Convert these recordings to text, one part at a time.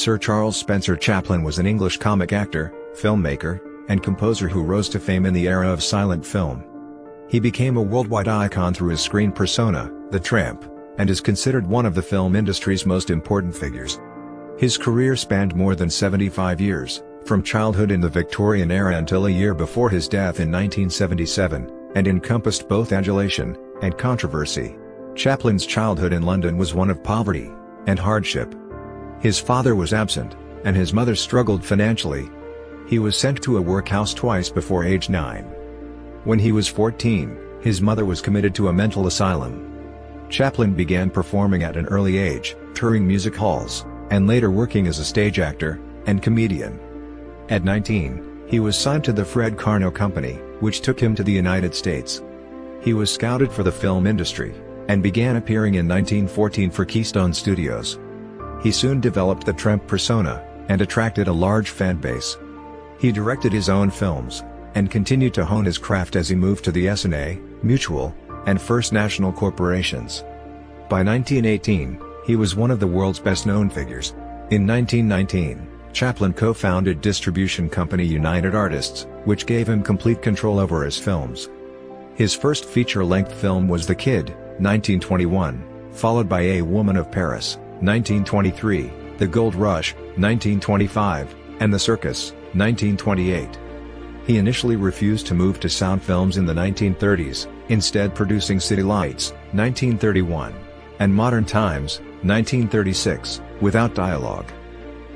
Sir Charles Spencer Chaplin was an English comic actor, filmmaker, and composer who rose to fame in the era of silent film. He became a worldwide icon through his screen persona, the Tramp, and is considered one of the film industry's most important figures. His career spanned more than 75 years, from childhood in the Victorian era until a year before his death in 1977, and encompassed both adulation and controversy. Chaplin's childhood in London was one of poverty and hardship. His father was absent, and his mother struggled financially. He was sent to a workhouse twice before age 9. When he was 14, his mother was committed to a mental asylum. Chaplin began performing at an early age, touring music halls, and later working as a stage actor and comedian. At 19, he was signed to the Fred Karno Company, which took him to the United States. He was scouted for the film industry, and began appearing in 1914 for Keystone Studios. He soon developed the Tramp persona, and attracted a large fan base. He directed his own films, and continued to hone his craft as he moved to the Essanay, Mutual, and First National corporations. By 1918, he was one of the world's best-known figures. In 1919, Chaplin co-founded distribution company United Artists, which gave him complete control over his films. His first feature-length film was The Kid, 1921, followed by A Woman of Paris, 1923, The Gold Rush, 1925, and The Circus, 1928. He initially refused to move to sound films in the 1930s, instead producing City Lights, 1931, and Modern Times, 1936, without dialogue.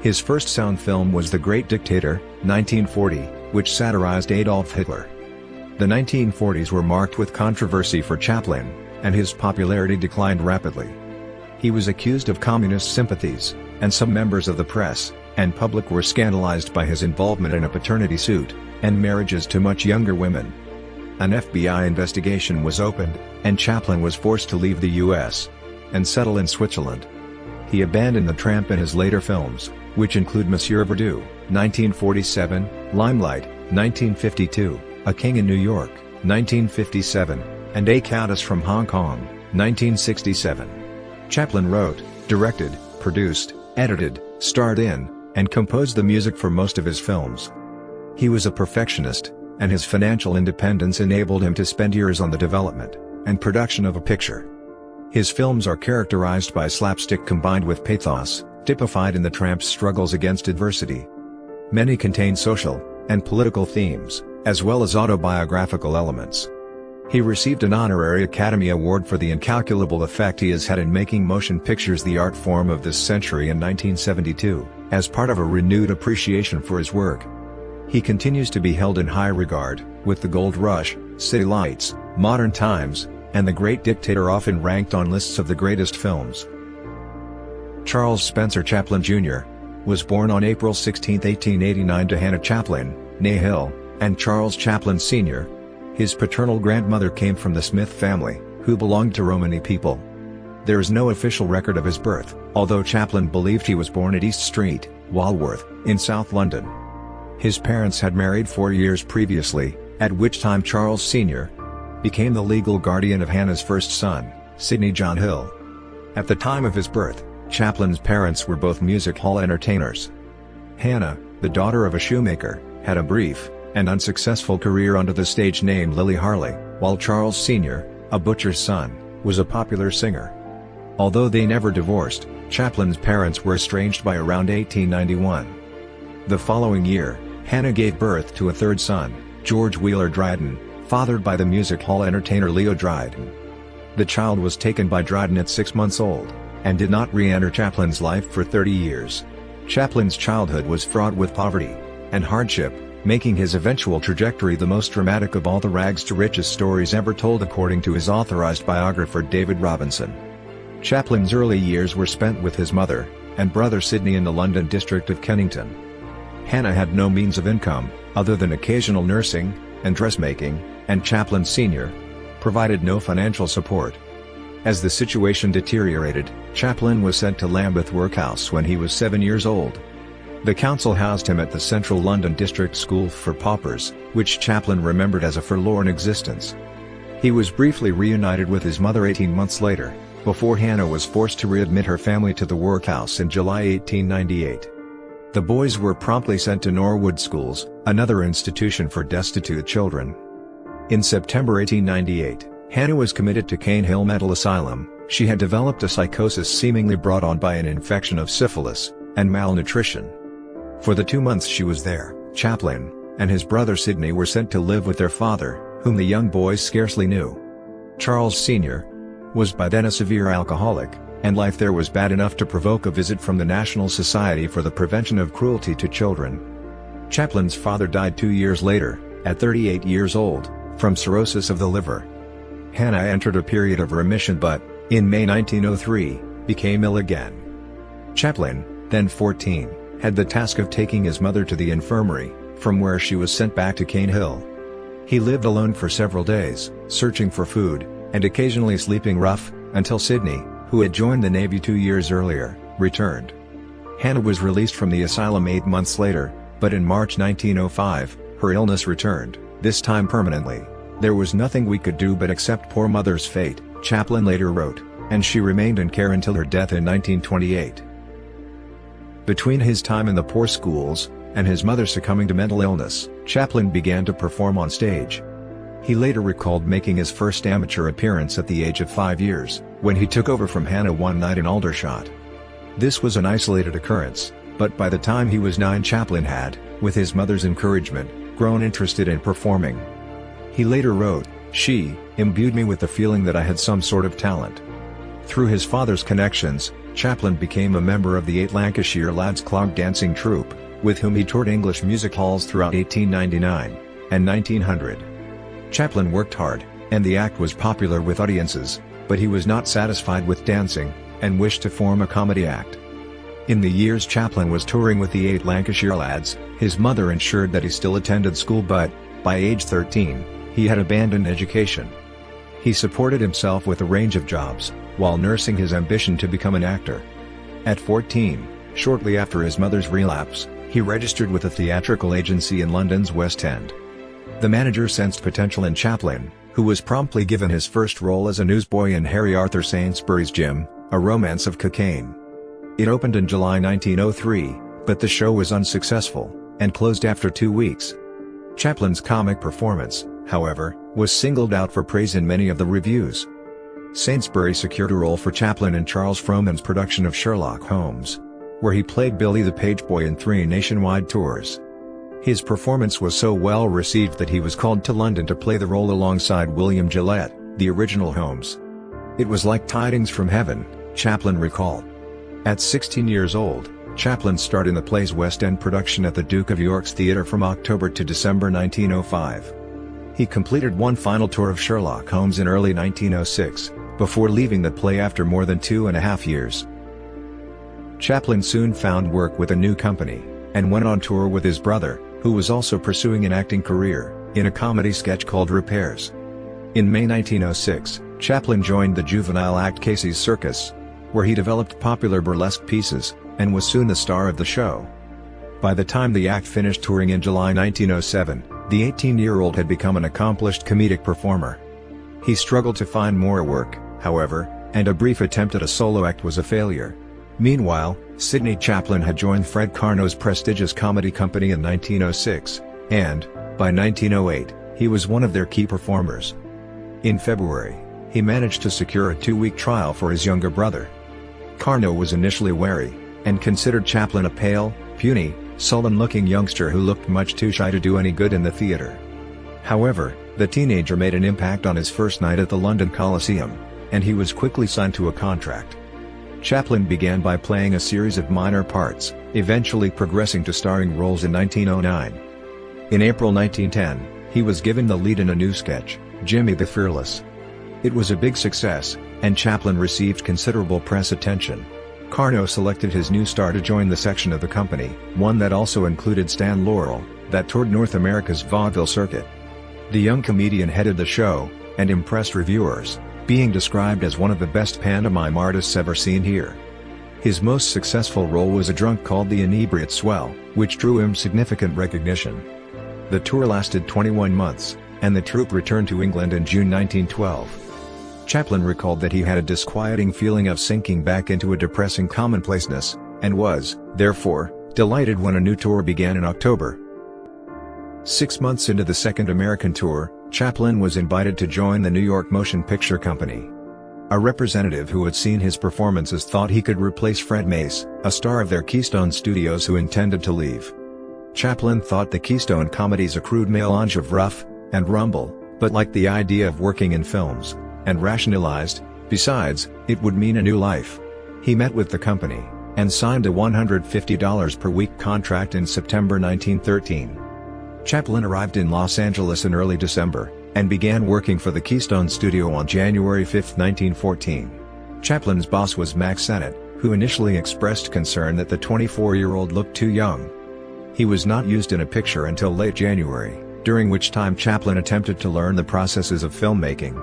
His first sound film was The Great Dictator, 1940, which satirized Adolf Hitler. The 1940s were marked with controversy for Chaplin, and his popularity declined rapidly. He was accused of communist sympathies, and some members of the press and public were scandalized by his involvement in a paternity suit, and marriages to much younger women. An FBI investigation was opened, and Chaplin was forced to leave the U.S. and settle in Switzerland. He abandoned the Tramp in his later films, which include Monsieur Verdoux, 1947, Limelight, 1952, A King in New York, 1957, and A Countess from Hong Kong, 1967. Chaplin wrote, directed, produced, edited, starred in, and composed the music for most of his films. He was a perfectionist, and his financial independence enabled him to spend years on the development and production of a picture. His films are characterized by slapstick combined with pathos, typified in the Tramp's struggles against adversity. Many contain social and political themes, as well as autobiographical elements. He received an honorary Academy Award for the incalculable effect he has had in making motion pictures the art form of this century in 1972, as part of a renewed appreciation for his work. He continues to be held in high regard, with The Gold Rush, City Lights, Modern Times, and The Great Dictator often ranked on lists of the greatest films. Charles Spencer Chaplin Jr. was born on April 16, 1889 to Hannah Chaplin, née Hill, and Charles Chaplin Sr. His paternal grandmother came from the Smith family, who belonged to Romany people. There is no official record of his birth, although Chaplin believed he was born at East Street, Walworth, in South London. His parents had married 4 years previously, at which time Charles Sr. became the legal guardian of Hannah's first son, Sidney John Hill. At the time of his birth, Chaplin's parents were both music hall entertainers. Hannah, the daughter of a shoemaker, had a brief and unsuccessful career under the stage name Lily Harley, while Charles Sr., a butcher's son, was a popular singer. Although they never divorced, Chaplin's parents were estranged by around 1891. The following year, Hannah gave birth to a third son, George Wheeler Dryden, fathered by the music hall entertainer Leo Dryden. The child was taken by Dryden at 6 months old, and did not re-enter Chaplin's life for 30 years. Chaplin's childhood was fraught with poverty and hardship, making his eventual trajectory the most dramatic of all the rags-to-riches stories ever told, according to his authorized biographer David Robinson. Chaplin's early years were spent with his mother and brother Sidney in the London district of Kennington. Hannah had no means of income, other than occasional nursing and dressmaking, and Chaplin Sr. provided no financial support. As the situation deteriorated, Chaplin was sent to Lambeth Workhouse when he was 7 years old. The council housed him at the Central London District School for Paupers, which Chaplin remembered as a forlorn existence. He was briefly reunited with his mother 18 months later, before Hannah was forced to readmit her family to the workhouse in July 1898. The boys were promptly sent to Norwood Schools, another institution for destitute children. In September 1898, Hannah was committed to Cane Hill Mental Asylum. She had developed a psychosis seemingly brought on by an infection of syphilis and malnutrition. For the 2 months she was there, Chaplin and his brother Sidney were sent to live with their father, whom the young boys scarcely knew. Charles Sr. was by then a severe alcoholic, and life there was bad enough to provoke a visit from the National Society for the Prevention of Cruelty to Children. Chaplin's father died 2 years later, at 38 years old, from cirrhosis of the liver. Hannah entered a period of remission but, in May 1903, became ill again. Chaplin, then 14, had the task of taking his mother to the infirmary, from where she was sent back to Cane Hill. He lived alone for several days, searching for food, and occasionally sleeping rough, until Sidney, who had joined the Navy 2 years earlier, returned. Hannah was released from the asylum 8 months later, but in March 1905, her illness returned, this time permanently. There was nothing we could do but accept poor mother's fate, Chaplin later wrote, and she remained in care until her death in 1928. Between his time in the poor schools, and his mother succumbing to mental illness, Chaplin began to perform on stage. He later recalled making his first amateur appearance at the age of 5 years, when he took over from Hannah one night in Aldershot. This was an isolated occurrence, but by the time he was 9 Chaplin had, with his mother's encouragement, grown interested in performing. He later wrote, "She imbued me with the feeling that I had some sort of talent." Through his father's connections, Chaplin became a member of the 8 Lancashire lads' clog dancing troupe, with whom he toured English music halls throughout 1899 and 1900. Chaplin worked hard, and the act was popular with audiences, but he was not satisfied with dancing, and wished to form a comedy act. In the years Chaplin was touring with the 8 Lancashire lads, his mother ensured that he still attended school but, by age 13, he had abandoned education. He supported himself with a range of jobs, while nursing his ambition to become an actor. At 14, shortly after his mother's relapse, he registered with a theatrical agency in London's West End. The manager sensed potential in Chaplin, who was promptly given his first role as a newsboy in Harry Arthur Sainsbury's Jim, A Romance of Cocaine. It opened in July 1903, but the show was unsuccessful, and closed after 2 weeks. Chaplin's comic performance, however, was singled out for praise in many of the reviews. Sainsbury secured a role for Chaplin in Charles Frohman's production of Sherlock Holmes, where he played Billy the page boy in 3 nationwide tours. His performance was so well received that he was called to London to play the role alongside William Gillette, the original Holmes. "It was like tidings from heaven," Chaplin recalled. At 16 years old, Chaplin starred in the play's West End production at the Duke of York's Theatre from October to December 1905. He completed one final tour of Sherlock Holmes in early 1906, before leaving the play after more than 2.5 years. Chaplin soon found work with a new company, and went on tour with his brother, who was also pursuing an acting career, in a comedy sketch called Repairs. In May 1906, Chaplin joined the juvenile act Casey's Circus, where he developed popular burlesque pieces, and was soon the star of the show. By the time the act finished touring in July 1907, the 18-year-old had become an accomplished comedic performer. He struggled to find more work, however, and a brief attempt at a solo act was a failure. Meanwhile, Sidney Chaplin had joined Fred Karno's prestigious comedy company in 1906, and, by 1908, he was one of their key performers. In February, he managed to secure a 2-week trial for his younger brother. Karno was initially wary, and considered Chaplin a pale, puny, sullen-looking youngster who looked much too shy to do any good in the theater. However, the teenager made an impact on his first night at the London Coliseum, and he was quickly signed to a contract. Chaplin began by playing a series of minor parts, eventually progressing to starring roles in 1909. In April 1910, he was given the lead in a new sketch, Jimmy the Fearless. It was a big success, and Chaplin received considerable press attention. Karno selected his new star to join the section of the company, one that also included Stan Laurel, that toured North America's vaudeville circuit. The young comedian headed the show, and impressed reviewers, being described as one of the best pantomime artists ever seen here. His most successful role was a drunk called the Inebriate Swell, which drew him significant recognition. The tour lasted 21 months, and the troupe returned to England in June 1912. Chaplin recalled that he had a disquieting feeling of sinking back into a depressing commonplaceness, and was, therefore, delighted when a new tour began in October. 6 months into the second American tour, Chaplin was invited to join the New York Motion Picture Company. A representative who had seen his performances thought he could replace Fred Mace, a star of their Keystone Studios who intended to leave. Chaplin thought the Keystone comedies a crude melange of rough and rumble, but liked the idea of working in films, and rationalized, besides, it would mean a new life. He met with the company, and signed a $150 per week contract in September 1913. Chaplin arrived in Los Angeles in early December, and began working for the Keystone Studio on January 5, 1914. Chaplin's boss was Max Sennett, who initially expressed concern that the 24-year-old looked too young. He was not used in a picture until late January, during which time Chaplin attempted to learn the processes of filmmaking.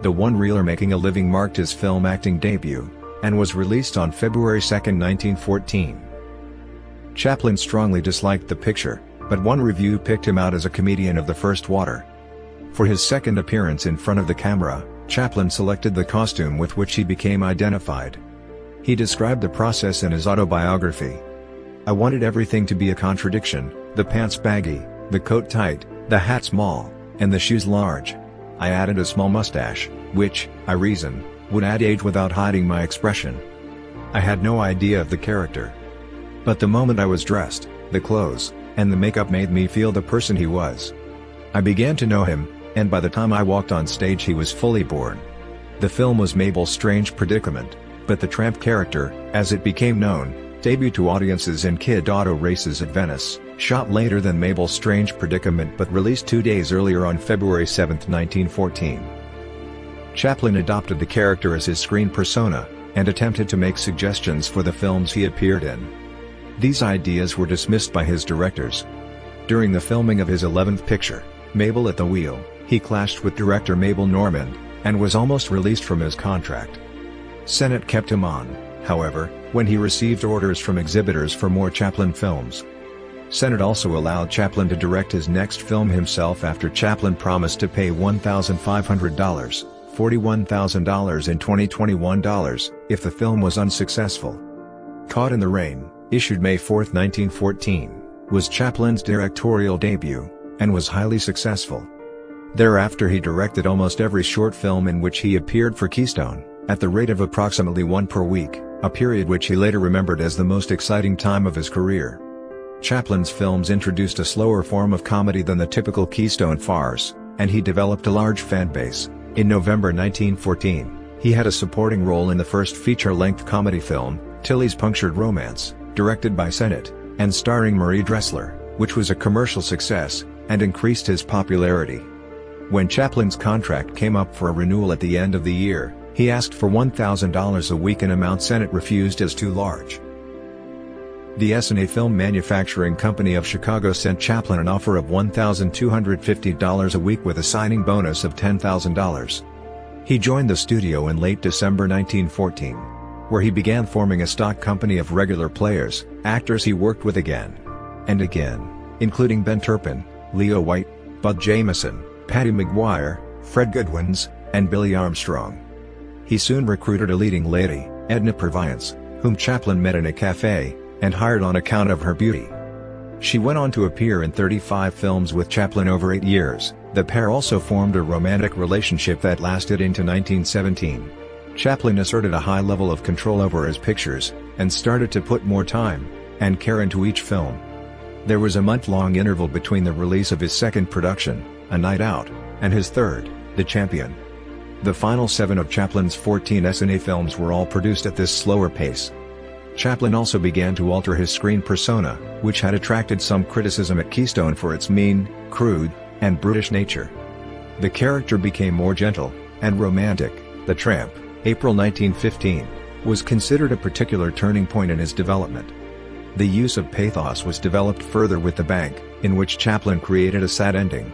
The one-reeler Making a Living marked his film acting debut, and was released on February 2, 1914. Chaplin strongly disliked the picture, but one review picked him out as a comedian of the first water. For his second appearance in front of the camera, Chaplin selected the costume with which he became identified. He described the process in his autobiography. "I wanted everything to be a contradiction, the pants baggy, the coat tight, the hat small, and the shoes large. I added a small mustache, which, I reasoned, would add age without hiding my expression. I had no idea of the character. But the moment I was dressed, the clothes, and the makeup made me feel the person he was. I began to know him, and by the time I walked on stage he was fully born." The film was Mabel's strange predicament, but the Tramp character, as it became known, debuted to audiences in Kid Auto Races at Venice, shot later than Mabel's strange predicament but released 2 days earlier on February 7, 1914. Chaplin adopted the character as his screen persona, and attempted to make suggestions for the films he appeared in. These ideas were dismissed by his directors. During the filming of his 11th picture, Mabel at the Wheel, he clashed with director Mabel Normand, and was almost released from his contract. Sennett kept him on, however, when he received orders from exhibitors for more Chaplin films. Sennett also allowed Chaplin to direct his next film himself after Chaplin promised to pay $1,500, $41,000 in 2021 dollars, if the film was unsuccessful. Caught in the Rain, issued May 4, 1914, was Chaplin's directorial debut, and was highly successful. Thereafter he directed almost every short film in which he appeared for Keystone, at the rate of approximately one per week, a period which he later remembered as the most exciting time of his career. Chaplin's films introduced a slower form of comedy than the typical Keystone farce, and he developed a large fan base. In November 1914, he had a supporting role in the first feature-length comedy film, Tilly's Punctured Romance, directed by Sennett, and starring Marie Dressler, which was a commercial success, and increased his popularity. When Chaplin's contract came up for a renewal at the end of the year, he asked for $1,000 a week, an amount Sennett refused as too large. The Essanay Film Manufacturing Company of Chicago sent Chaplin an offer of $1,250 a week with a signing bonus of $10,000. He joined the studio in late December 1914, where he began forming a stock company of regular players, actors he worked with again and again, including Ben Turpin, Leo White, Bud Jameson, Patty Maguire, Fred Goodwins, and Billy Armstrong. He soon recruited a leading lady, Edna Purviance, whom Chaplin met in a cafe, and hired on account of her beauty. She went on to appear in 35 films with Chaplin over 8 years. The pair also formed a romantic relationship that lasted into 1917. Chaplin asserted a high level of control over his pictures, and started to put more time and care into each film. There was a month-long interval between the release of his second production, A Night Out, and his third, The Champion. The final 7 of Chaplin's 14 Essanay films were all produced at this slower pace. Chaplin also began to alter his screen persona, which had attracted some criticism at Keystone for its mean, crude, and brutish nature. The character became more gentle and romantic. The Tramp, April 1915, was considered a particular turning point in his development. The use of pathos was developed further with The Bank, in which Chaplin created a sad ending.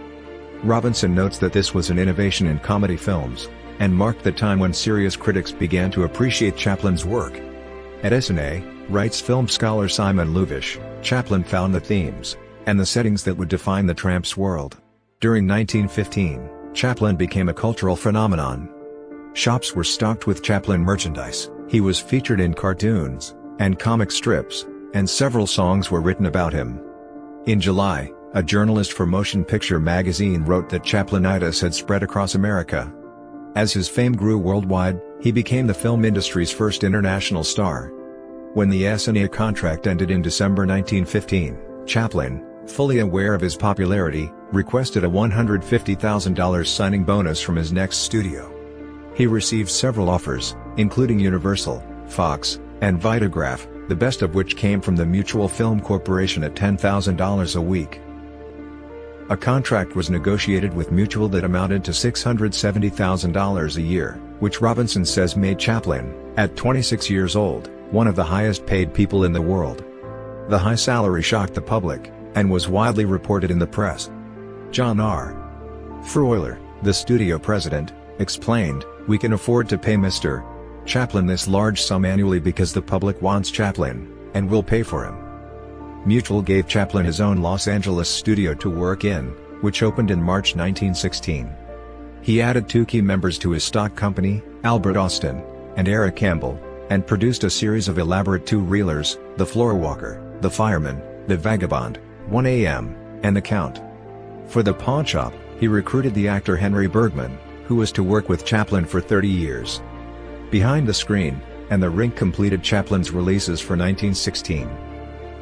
Robinson notes that this was an innovation in comedy films, and marked the time when serious critics began to appreciate Chaplin's work. At Essanay, writes film scholar Simon Luvish, Chaplin found the themes and the settings that would define the Tramp's world. During 1915, Chaplin became a cultural phenomenon. Shops were stocked with Chaplin merchandise, he was featured in cartoons and comic strips, and several songs were written about him. In July, a journalist for Motion Picture magazine wrote that Chaplinitis had spread across America. As his fame grew worldwide, he became the film industry's first international star. When the Essanay contract ended in December 1915, Chaplin, fully aware of his popularity, requested a $150,000 signing bonus from his next studio. He received several offers, including Universal, Fox, and Vitagraph, the best of which came from the Mutual Film Corporation at $10,000 a week. A contract was negotiated with Mutual that amounted to $670,000 a year, which Robinson says made Chaplin, at 26 years old, one of the highest paid people in the world. The high salary shocked the public, and was widely reported in the press. John R. Freuler, the studio president, explained, "We can afford to pay Mr. Chaplin this large sum annually because the public wants Chaplin, and will pay for him." Mutual gave Chaplin his own Los Angeles studio to work in, which opened in March 1916. He added two key members to his stock company, Albert Austin and Eric Campbell, and produced a series of elaborate two-reelers, The Floorwalker, The Fireman, The Vagabond, 1 A.M., and The Count. For The Pawnshop, he recruited the actor Henry Bergman, who was to work with Chaplin for 30 years. Behind the Screen and The Rink completed Chaplin's releases for 1916.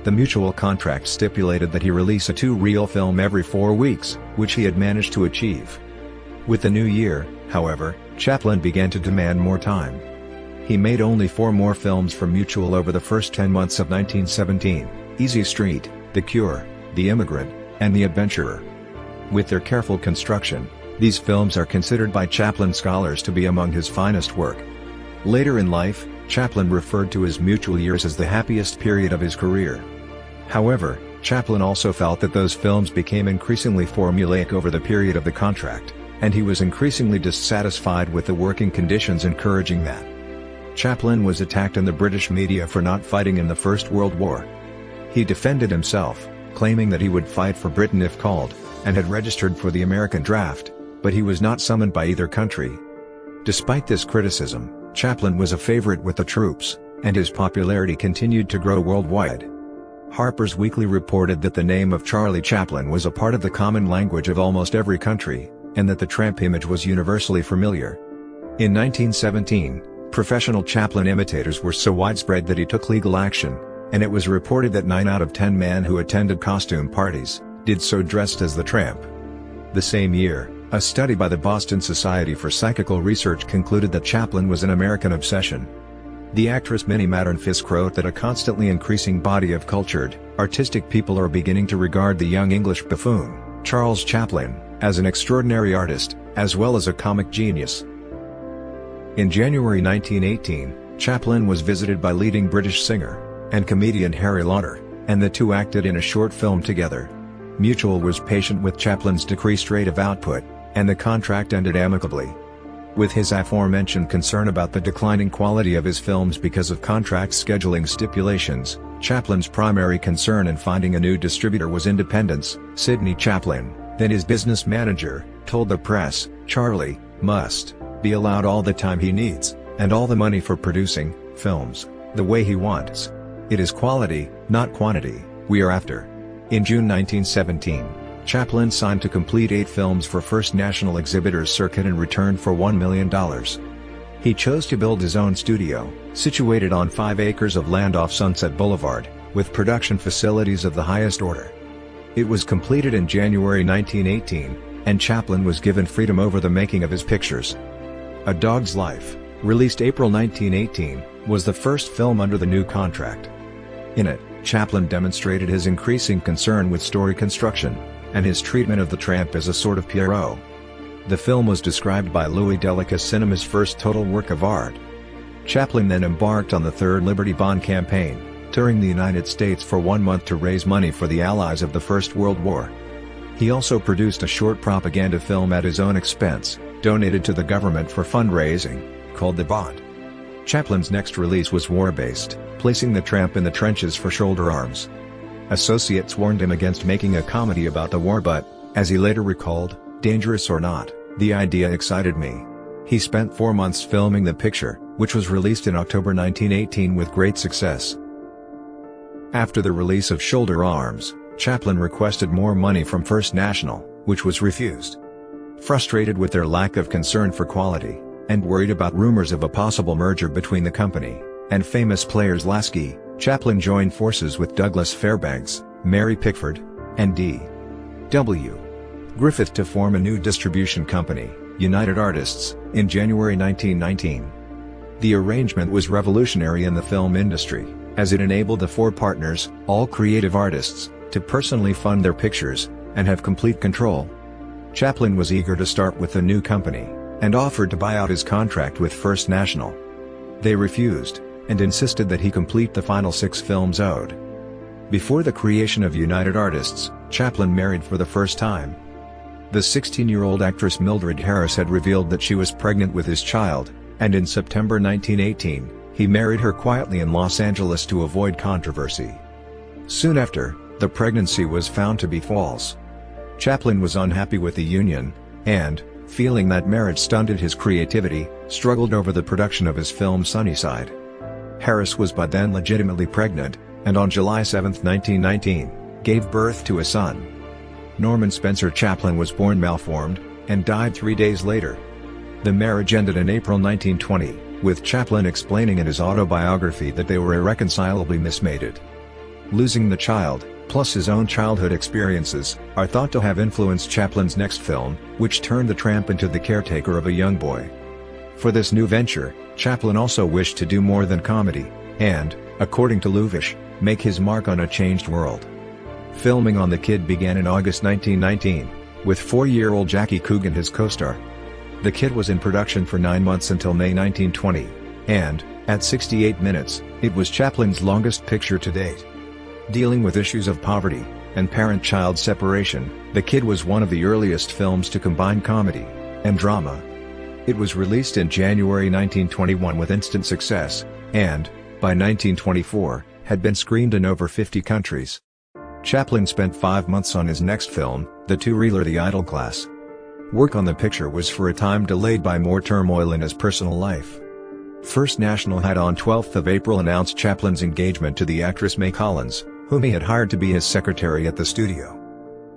The Mutual contract stipulated that he release a two-reel film every 4 weeks, which he had managed to achieve. With the new year, however, Chaplin began to demand more time. He made only 4 more films for Mutual over the first 10 months of 1917, Easy Street, The Cure, The Immigrant, and The Adventurer. With their careful construction, these films are considered by Chaplin scholars to be among his finest work. Later in life, Chaplin referred to his Mutual years as the happiest period of his career. However, Chaplin also felt that those films became increasingly formulaic over the period of the contract, and he was increasingly dissatisfied with the working conditions encouraging that. Chaplin was attacked in the British media for not fighting in the First World War. He defended himself, claiming that he would fight for Britain if called, and had registered for the American draft, but he was not summoned by either country. Despite this criticism, Chaplin was a favorite with the troops, and his popularity continued to grow worldwide. Harper's Weekly reported that the name of Charlie Chaplin was a part of the common language of almost every country, and that the Tramp image was universally familiar. In 1917, professional Chaplin imitators were so widespread that he took legal action, and it was reported that 9 out of 10 men who attended costume parties did so dressed as the Tramp. The same year, a study by the Boston Society for Psychical Research concluded that Chaplin was an American obsession. The actress Minnie Madden-Fisk wrote that a constantly increasing body of cultured, artistic people are beginning to regard the young English buffoon, Charles Chaplin, as an extraordinary artist, as well as a comic genius. In January 1918, Chaplin was visited by leading British singer and comedian Harry Lauder, and the two acted in a short film together. Mutual was patient with Chaplin's decreased rate of output, and the contract ended amicably. With his aforementioned concern about the declining quality of his films because of contract scheduling stipulations, Chaplin's primary concern in finding a new distributor was independence. Sidney Chaplin, then his business manager, told the press, "Charlie must be allowed all the time he needs, and all the money for producing films, the way he wants. It is quality, not quantity, we are after." In June 1917, Chaplin signed to complete 8 films for First National Exhibitors Circuit in return for $1 million. He chose to build his own studio, situated on 5 acres of land off Sunset Boulevard, with production facilities of the highest order. It was completed in January 1918, and Chaplin was given freedom over the making of his pictures. A Dog's Life, released April 1918, was the first film under the new contract. In it, Chaplin demonstrated his increasing concern with story construction, and his treatment of the Tramp as a sort of Pierrot. The film was described by Louis Delica's cinema's first total work of art. Chaplin then embarked on the Third Liberty Bond campaign, touring the United States for 1 month to raise money for the Allies of the First World War. He also produced a short propaganda film at his own expense, donated to the government for fundraising, called The Bond. Chaplin's next release was war-based, placing the Tramp in the trenches for shoulder arms. Associates warned him against making a comedy about the war, but, as he later recalled, "Dangerous or not, the idea excited me." He spent 4 months filming the picture, which was released in October 1918 with great success. After the release of Shoulder Arms, Chaplin requested more money from First National, which was refused. Frustrated with their lack of concern for quality, and worried about rumors of a possible merger between the company and famous players Lasky, Chaplin joined forces with Douglas Fairbanks, Mary Pickford, and D.W. Griffith to form a new distribution company, United Artists, in January 1919. The arrangement was revolutionary in the film industry, as it enabled the four partners, all creative artists, to personally fund their pictures and have complete control. Chaplin was eager to start with the new company, and offered to buy out his contract with First National. They refused, and insisted that he complete the final 6 films owed. Before the creation of United Artists, Chaplin married for the first time. The 16-year-old actress Mildred Harris had revealed that she was pregnant with his child, and in September 1918, he married her quietly in Los Angeles to avoid controversy. Soon after, the pregnancy was found to be false. Chaplin was unhappy with the union, and, feeling that marriage stunted his creativity, struggled over the production of his film Sunnyside. Harris was by then legitimately pregnant, and on July 7, 1919, gave birth to a son. Norman Spencer Chaplin was born malformed, and died 3 days later. The marriage ended in April 1920, with Chaplin explaining in his autobiography that they were irreconcilably mismated. Losing the child, plus his own childhood experiences, are thought to have influenced Chaplin's next film, which turned the tramp into the caretaker of a young boy. For this new venture, Chaplin also wished to do more than comedy, and, according to Luvish, make his mark on a changed world. Filming on The Kid began in August 1919, with 4-year-old Jackie Coogan his co-star. The Kid was in production for 9 months until May 1920, and, at 68 minutes, it was Chaplin's longest picture to date. Dealing with issues of poverty and parent-child separation, The Kid was one of the earliest films to combine comedy and drama. It was released in January 1921 with instant success, and, by 1924, had been screened in over 50 countries. Chaplin spent 5 months on his next film, the two-reeler The Idle Class. Work on the picture was for a time delayed by more turmoil in his personal life. First National had on 12th of April announced Chaplin's engagement to the actress May Collins, whom he had hired to be his secretary at the studio.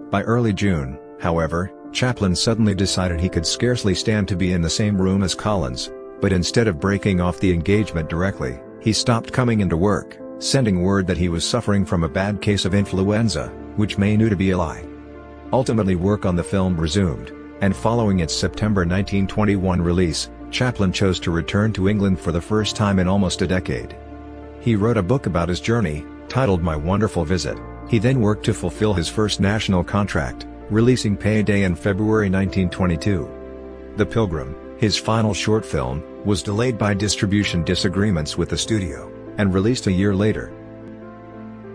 By early June, however, Chaplin suddenly decided he could scarcely stand to be in the same room as Collins, but instead of breaking off the engagement directly, he stopped coming into work, sending word that he was suffering from a bad case of influenza, which May knew to be a lie. Ultimately, work on the film resumed, and following its September 1921 release, Chaplin chose to return to England for the first time in almost a decade. He wrote a book about his journey, titled My Wonderful Visit. He then worked to fulfill his First National contract, releasing Payday in February 1922. The Pilgrim, his final short film, was delayed by distribution disagreements with the studio, and released a year later.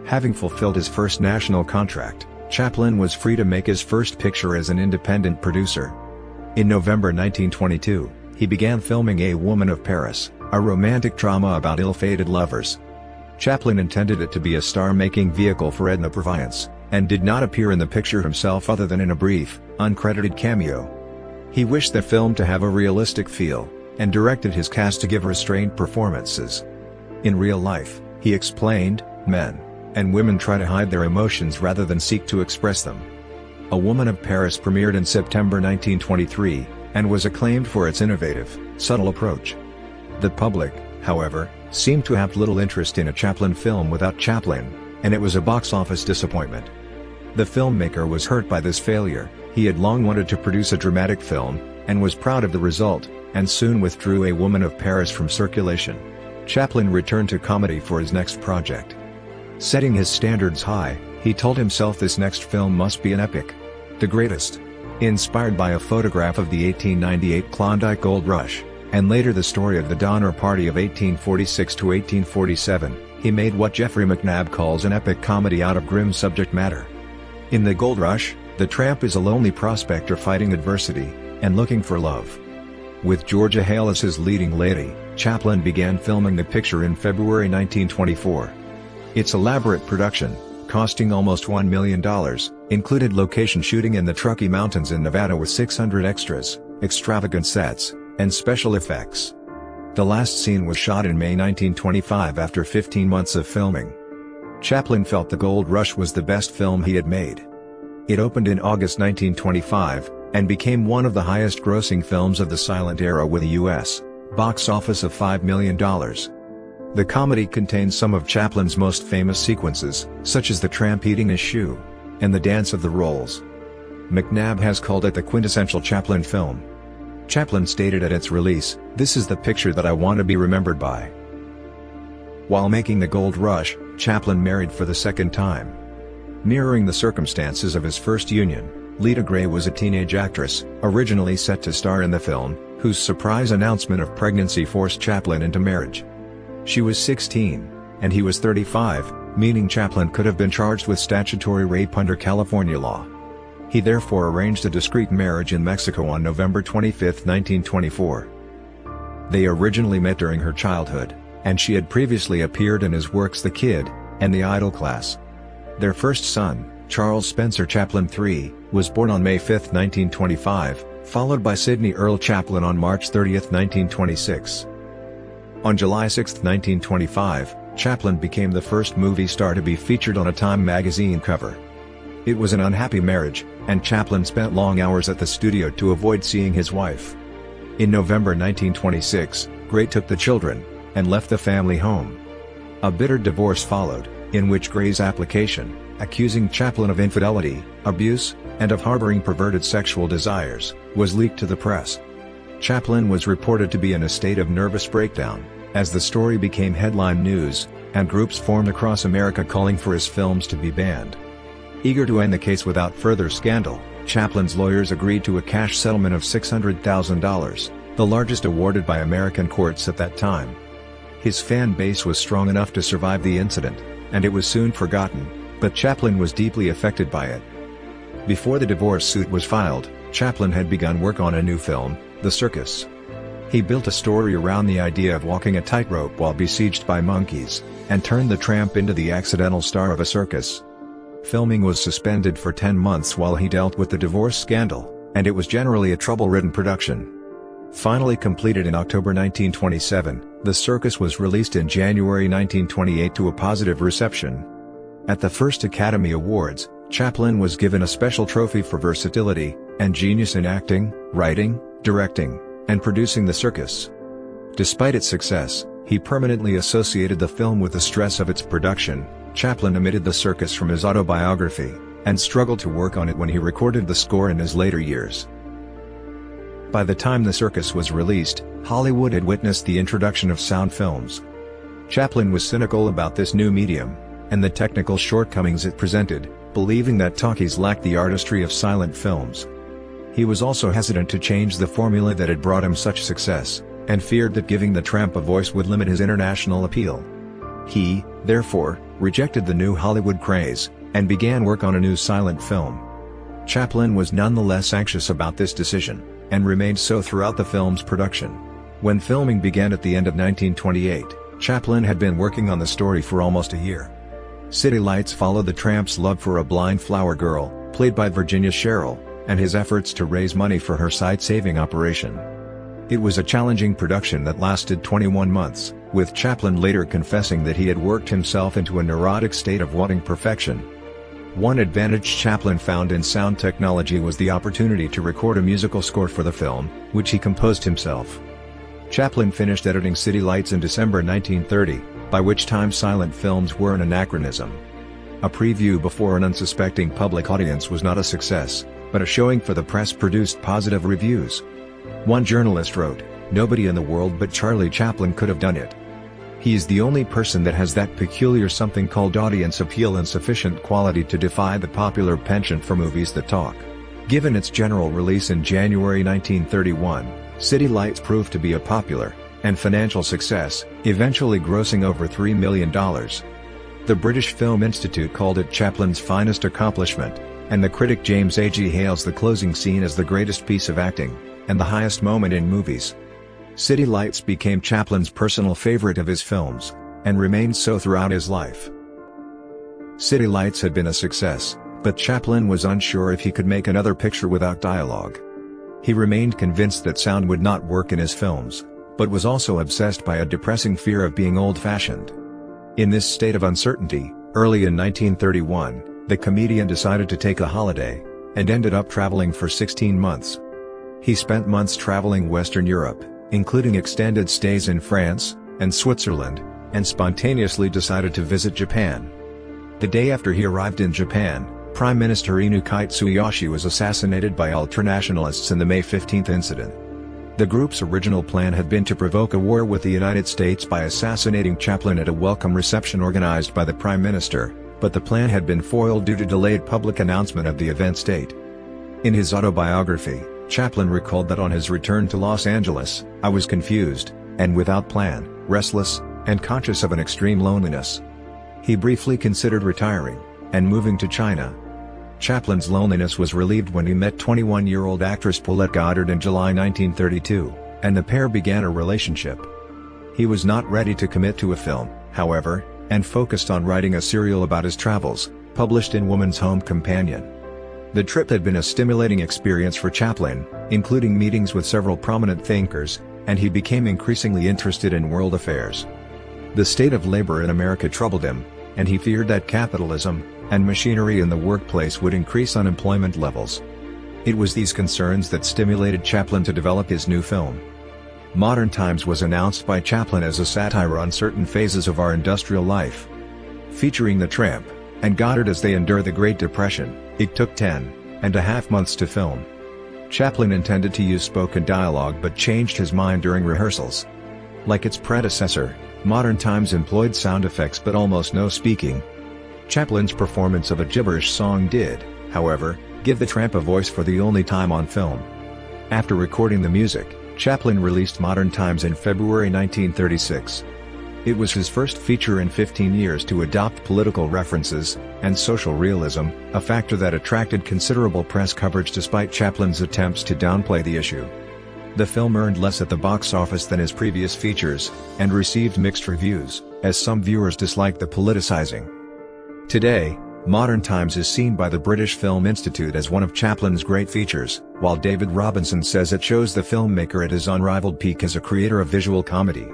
Having fulfilled his First National contract, Chaplin was free to make his first picture as an independent producer. In November 1922, he began filming A Woman of Paris, a romantic drama about ill-fated lovers. Chaplin intended it to be a star-making vehicle for Edna Purviance, and did not appear in the picture himself other than in a brief, uncredited cameo. He wished the film to have a realistic feel, and directed his cast to give restrained performances. In real life, he explained, men and women try to hide their emotions rather than seek to express them. A Woman of Paris premiered in September 1923, and was acclaimed for its innovative, subtle approach. The public, however, seemed to have little interest in a Chaplin film without Chaplin, and it was a box office disappointment. The filmmaker was hurt by this failure. He had long wanted to produce a dramatic film, and was proud of the result, and soon withdrew A Woman of Paris from circulation. Chaplin returned to comedy for his next project. Setting his standards high, he told himself this next film must be an epic. The greatest. Inspired by a photograph of the 1898 Klondike Gold Rush, and later the story of the Donner Party of 1846 to 1847, he made what Jeffrey McNabb calls an epic comedy out of grim subject matter. In The Gold Rush, the tramp is a lonely prospector fighting adversity, and looking for love. With Georgia Hale as his leading lady, Chaplin began filming the picture in February 1924. Its elaborate production, costing almost $1 million, included location shooting in the Truckee Mountains in Nevada with 600 extras, extravagant sets, and special effects. The last scene was shot in May 1925 after 15 months of filming. Chaplin felt The Gold Rush was the best film he had made. It opened in August 1925, and became one of the highest-grossing films of the silent era with a U.S. box office of $5 million. The comedy contains some of Chaplin's most famous sequences, such as the tramp eating a shoe, and the dance of the rolls. McNabb has called it the quintessential Chaplin film. Chaplin stated at its release, "This is the picture that I want to be remembered by." While making The Gold Rush, Chaplin married for the second time. Mirroring the circumstances of his first union, Lita Grey was a teenage actress, originally set to star in the film, whose surprise announcement of pregnancy forced Chaplin into marriage. She was 16, and he was 35, meaning Chaplin could have been charged with statutory rape under California law. He therefore arranged a discreet marriage in Mexico on November 25, 1924. They originally met during her childhood, and she had previously appeared in his works The Kid, and The Idle Class. Their first son, Charles Spencer Chaplin III, was born on May 5, 1925, followed by Sidney Earl Chaplin on March 30, 1926. On July 6, 1925, Chaplin became the first movie star to be featured on a Time magazine cover. It was an unhappy marriage, and Chaplin spent long hours at the studio to avoid seeing his wife. In November 1926, Grey took the children, and left the family home. A bitter divorce followed, in which Grey's application, accusing Chaplin of infidelity, abuse, and of harboring perverted sexual desires, was leaked to the press. Chaplin was reported to be in a state of nervous breakdown, as the story became headline news, and groups formed across America calling for his films to be banned. Eager to end the case without further scandal, Chaplin's lawyers agreed to a cash settlement of $600,000, the largest awarded by American courts at that time. His fan base was strong enough to survive the incident, and it was soon forgotten, but Chaplin was deeply affected by it. Before the divorce suit was filed, Chaplin had begun work on a new film, The Circus. He built a story around the idea of walking a tightrope while besieged by monkeys, and turned the tramp into the accidental star of a circus. Filming was suspended for 10 months while he dealt with the divorce scandal, and it was generally a trouble-ridden production. Finally completed in October 1927, The Circus was released in January 1928 to a positive reception. At the first Academy Awards, Chaplin was given a special trophy for versatility and genius in acting, writing, directing, and producing The Circus. Despite its success, he permanently associated the film with the stress of its production. Chaplin omitted The Circus from his autobiography, and struggled to work on it when he recorded the score in his later years. By the time The Circus was released, Hollywood had witnessed the introduction of sound films. Chaplin was cynical about this new medium, and the technical shortcomings it presented, believing that talkies lacked the artistry of silent films. He was also hesitant to change the formula that had brought him such success, and feared that giving the tramp a voice would limit his international appeal. He, therefore, rejected the new Hollywood craze, and began work on a new silent film. Chaplin was nonetheless anxious about this decision, and remained so throughout the film's production. When filming began at the end of 1928, Chaplin had been working on the story for almost a year. City Lights followed the tramp's love for a blind flower girl, played by Virginia Sherrill, and his efforts to raise money for her sight-saving operation. It was a challenging production that lasted 21 months, with Chaplin later confessing that he had worked himself into a neurotic state of wanting perfection. One advantage Chaplin found in sound technology was the opportunity to record a musical score for the film, which he composed himself. Chaplin finished editing City Lights in December 1930, by which time silent films were an anachronism. A preview before an unsuspecting public audience was not a success, but a showing for the press produced positive reviews. One journalist wrote, "Nobody in the world but Charlie Chaplin could have done it. He is the only person that has that peculiar something called audience appeal and sufficient quality to defy the popular penchant for movies that talk." Given its general release in January 1931, City Lights proved to be a popular and financial success, eventually grossing over $3 million. The British Film Institute called it Chaplin's finest accomplishment, and the critic James A.G. hails the closing scene as the greatest piece of acting, and the highest moment in movies. City Lights became Chaplin's personal favorite of his films, and remained so throughout his life. City Lights had been a success, but Chaplin was unsure if he could make another picture without dialogue. He remained convinced that sound would not work in his films, but was also obsessed by a depressing fear of being old-fashioned. In this state of uncertainty, Early in 1931, the comedian decided to take a holiday, and ended up traveling for 16 months. He spent months traveling Western Europe, including extended stays in France and Switzerland, and spontaneously decided to visit Japan. The day after he arrived in Japan, Prime Minister Inukai Tsuyoshi was assassinated by ultranationalists in the May 15 incident. The group's original plan had been to provoke a war with the United States by assassinating Chaplin at a welcome reception organized by the Prime Minister, but the plan had been foiled due to delayed public announcement of the event's date. In his autobiography, Chaplin recalled that on his return to Los Angeles, "I was confused, and without plan, restless, and conscious of an extreme loneliness." He briefly considered retiring, and moving to China. Chaplin's loneliness was relieved when he met 21-year-old actress Paulette Goddard in July 1932, and the pair began a relationship. He was not ready to commit to a film, however, and focused on writing a serial about his travels, published in Woman's Home Companion. The trip had been a stimulating experience for Chaplin, including meetings with several prominent thinkers, and he became increasingly interested in world affairs. The state of labor in America troubled him, and he feared that capitalism and machinery in the workplace would increase unemployment levels. It was these concerns that stimulated Chaplin to develop his new film. Modern Times was announced by Chaplin as a satire on certain phases of our industrial life. Featuring the Tramp and Goddard as they endure the Great Depression, it took 10.5 months to film. Chaplin intended to use spoken dialogue but changed his mind during rehearsals. Like its predecessor, Modern Times employed sound effects but almost no speaking. Chaplin's performance of a gibberish song did, however, give the Tramp a voice for the only time on film. After recording the music, Chaplin released Modern Times in February 1936. It was his first feature in 15 years to adopt political references and social realism, a factor that attracted considerable press coverage despite Chaplin's attempts to downplay the issue. The film earned less at the box office than his previous features, and received mixed reviews, as some viewers disliked the politicizing. Today, Modern Times is seen by the British Film Institute as one of Chaplin's great features, while David Robinson says it shows the filmmaker at his unrivaled peak as a creator of visual comedy.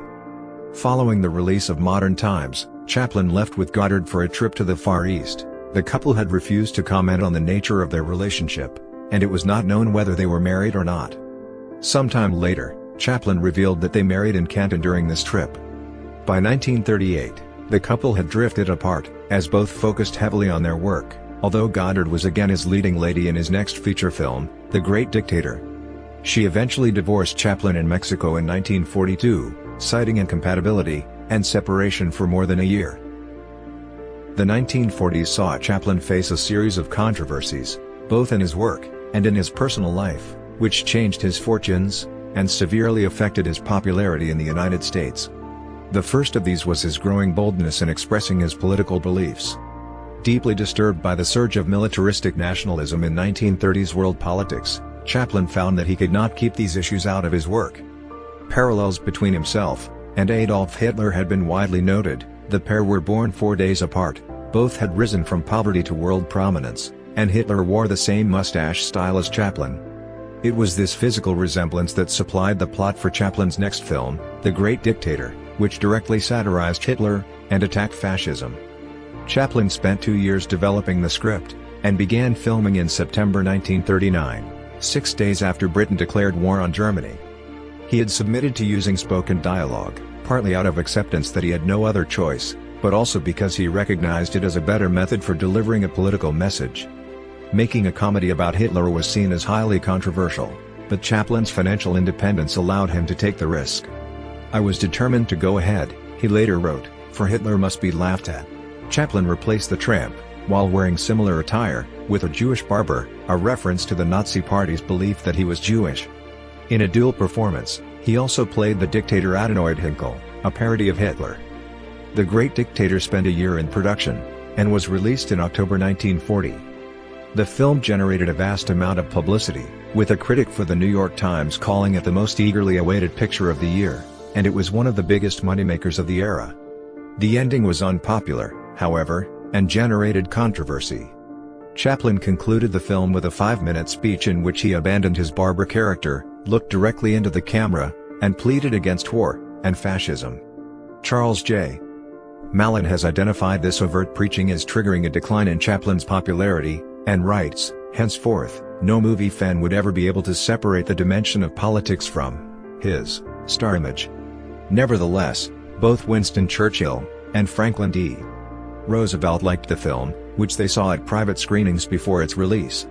Following the release of Modern Times, Chaplin left with Goddard for a trip to the Far East. The couple had refused to comment on the nature of their relationship, and it was not known whether they were married or not. Sometime later, Chaplin revealed that they married in Canton during this trip. By 1938, the couple had drifted apart, as both focused heavily on their work, although Goddard was again his leading lady in his next feature film, The Great Dictator. She eventually divorced Chaplin in Mexico in 1942, citing incompatibility and separation for more than a year. The 1940s saw Chaplin face a series of controversies, both in his work and in his personal life, which changed his fortunes and severely affected his popularity in the United States. The first of these was his growing boldness in expressing his political beliefs. Deeply disturbed by the surge of militaristic nationalism in 1930s world politics, Chaplin found that he could not keep these issues out of his work. Parallels between himself and Adolf Hitler had been widely noted. The pair were born 4 days apart, both had risen from poverty to world prominence, and Hitler wore the same mustache style as Chaplin. It was this physical resemblance that supplied the plot for Chaplin's next film, The Great Dictator, which directly satirized Hitler and attacked fascism. Chaplin spent 2 years developing the script, and began filming in September 1939, 6 days after Britain declared war on Germany. He had submitted to using spoken dialogue, partly out of acceptance that he had no other choice, but also because he recognized it as a better method for delivering a political message. Making a comedy about Hitler was seen as highly controversial, but Chaplin's financial independence allowed him to take the risk. "I was determined to go ahead," he later wrote, "for Hitler must be laughed at." Chaplin replaced the Tramp, while wearing similar attire, with a Jewish barber, a reference to the Nazi Party's belief that he was Jewish. In a dual performance, he also played the dictator Adenoid Hinkel, a parody of Hitler. The Great Dictator spent a year in production, and was released in October 1940. The film generated a vast amount of publicity, with a critic for the New York Times calling it the most eagerly awaited picture of the year, and it was one of the biggest moneymakers of the era. The ending was unpopular, however, and generated controversy. Chaplin concluded the film with a 5-minute speech in which he abandoned his barber character, looked directly into the camera, and pleaded against war and fascism. Charles J. Mallon has identified this overt preaching as triggering a decline in Chaplin's popularity, and writes, "Henceforth, no movie fan would ever be able to separate the dimension of politics from his star image." Nevertheless, both Winston Churchill and Franklin D. Roosevelt liked the film, which they saw at private screenings before its release.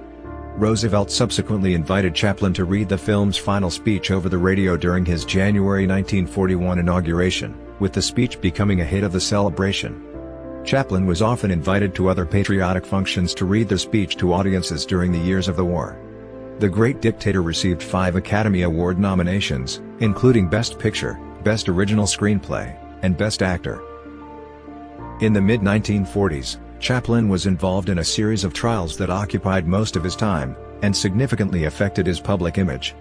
Roosevelt subsequently invited Chaplin to read the film's final speech over the radio during his January 1941 inauguration, with the speech becoming a hit of the celebration. Chaplin was often invited to other patriotic functions to read the speech to audiences during the years of the war. The Great Dictator received 5 Academy Award nominations, including Best Picture, Best Original Screenplay, and Best Actor. In the mid-1940s, Chaplin was involved in a series of trials that occupied most of his time, and significantly affected his public image.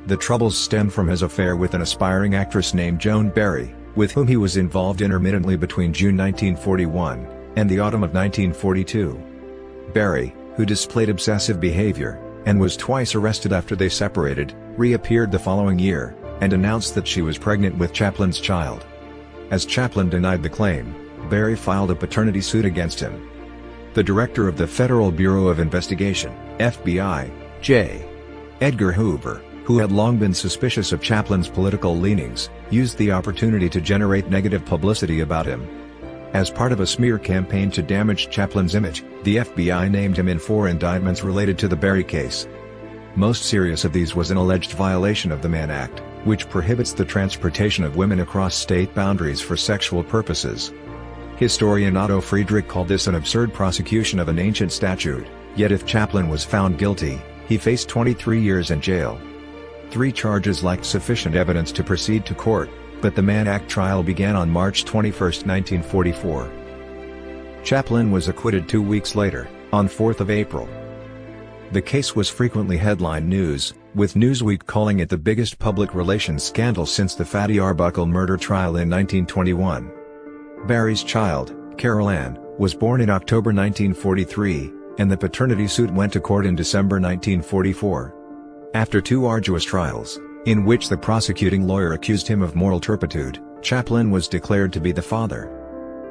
The troubles stemmed from his affair with an aspiring actress named Joan Barry, with whom he was involved intermittently between June 1941 and the autumn of 1942. Barry, who displayed obsessive behavior, and was twice arrested after they separated, reappeared the following year, and announced that she was pregnant with Chaplin's child. As Chaplin denied the claim, Barry filed a paternity suit against him. The director of the Federal Bureau of Investigation, FBI, J. Edgar Hoover, who had long been suspicious of Chaplin's political leanings, used the opportunity to generate negative publicity about him. As part of a smear campaign to damage Chaplin's image, the FBI named him in 4 indictments related to the Barry case. Most serious of these was an alleged violation of the Mann Act, which prohibits the transportation of women across state boundaries for sexual purposes. Historian Otto Friedrich called this an absurd prosecution of an ancient statute, yet if Chaplin was found guilty, he faced 23 years in jail. 3 charges lacked sufficient evidence to proceed to court, but the Mann Act trial began on March 21, 1944. Chaplin was acquitted 2 weeks later, on 4th of April. The case was frequently headline news, with Newsweek calling it the biggest public relations scandal since the Fatty Arbuckle murder trial in 1921. Barry's child, Carol Ann, was born in October 1943, and the paternity suit went to court in December 1944. After 2 arduous trials, in which the prosecuting lawyer accused him of moral turpitude, Chaplin was declared to be the father.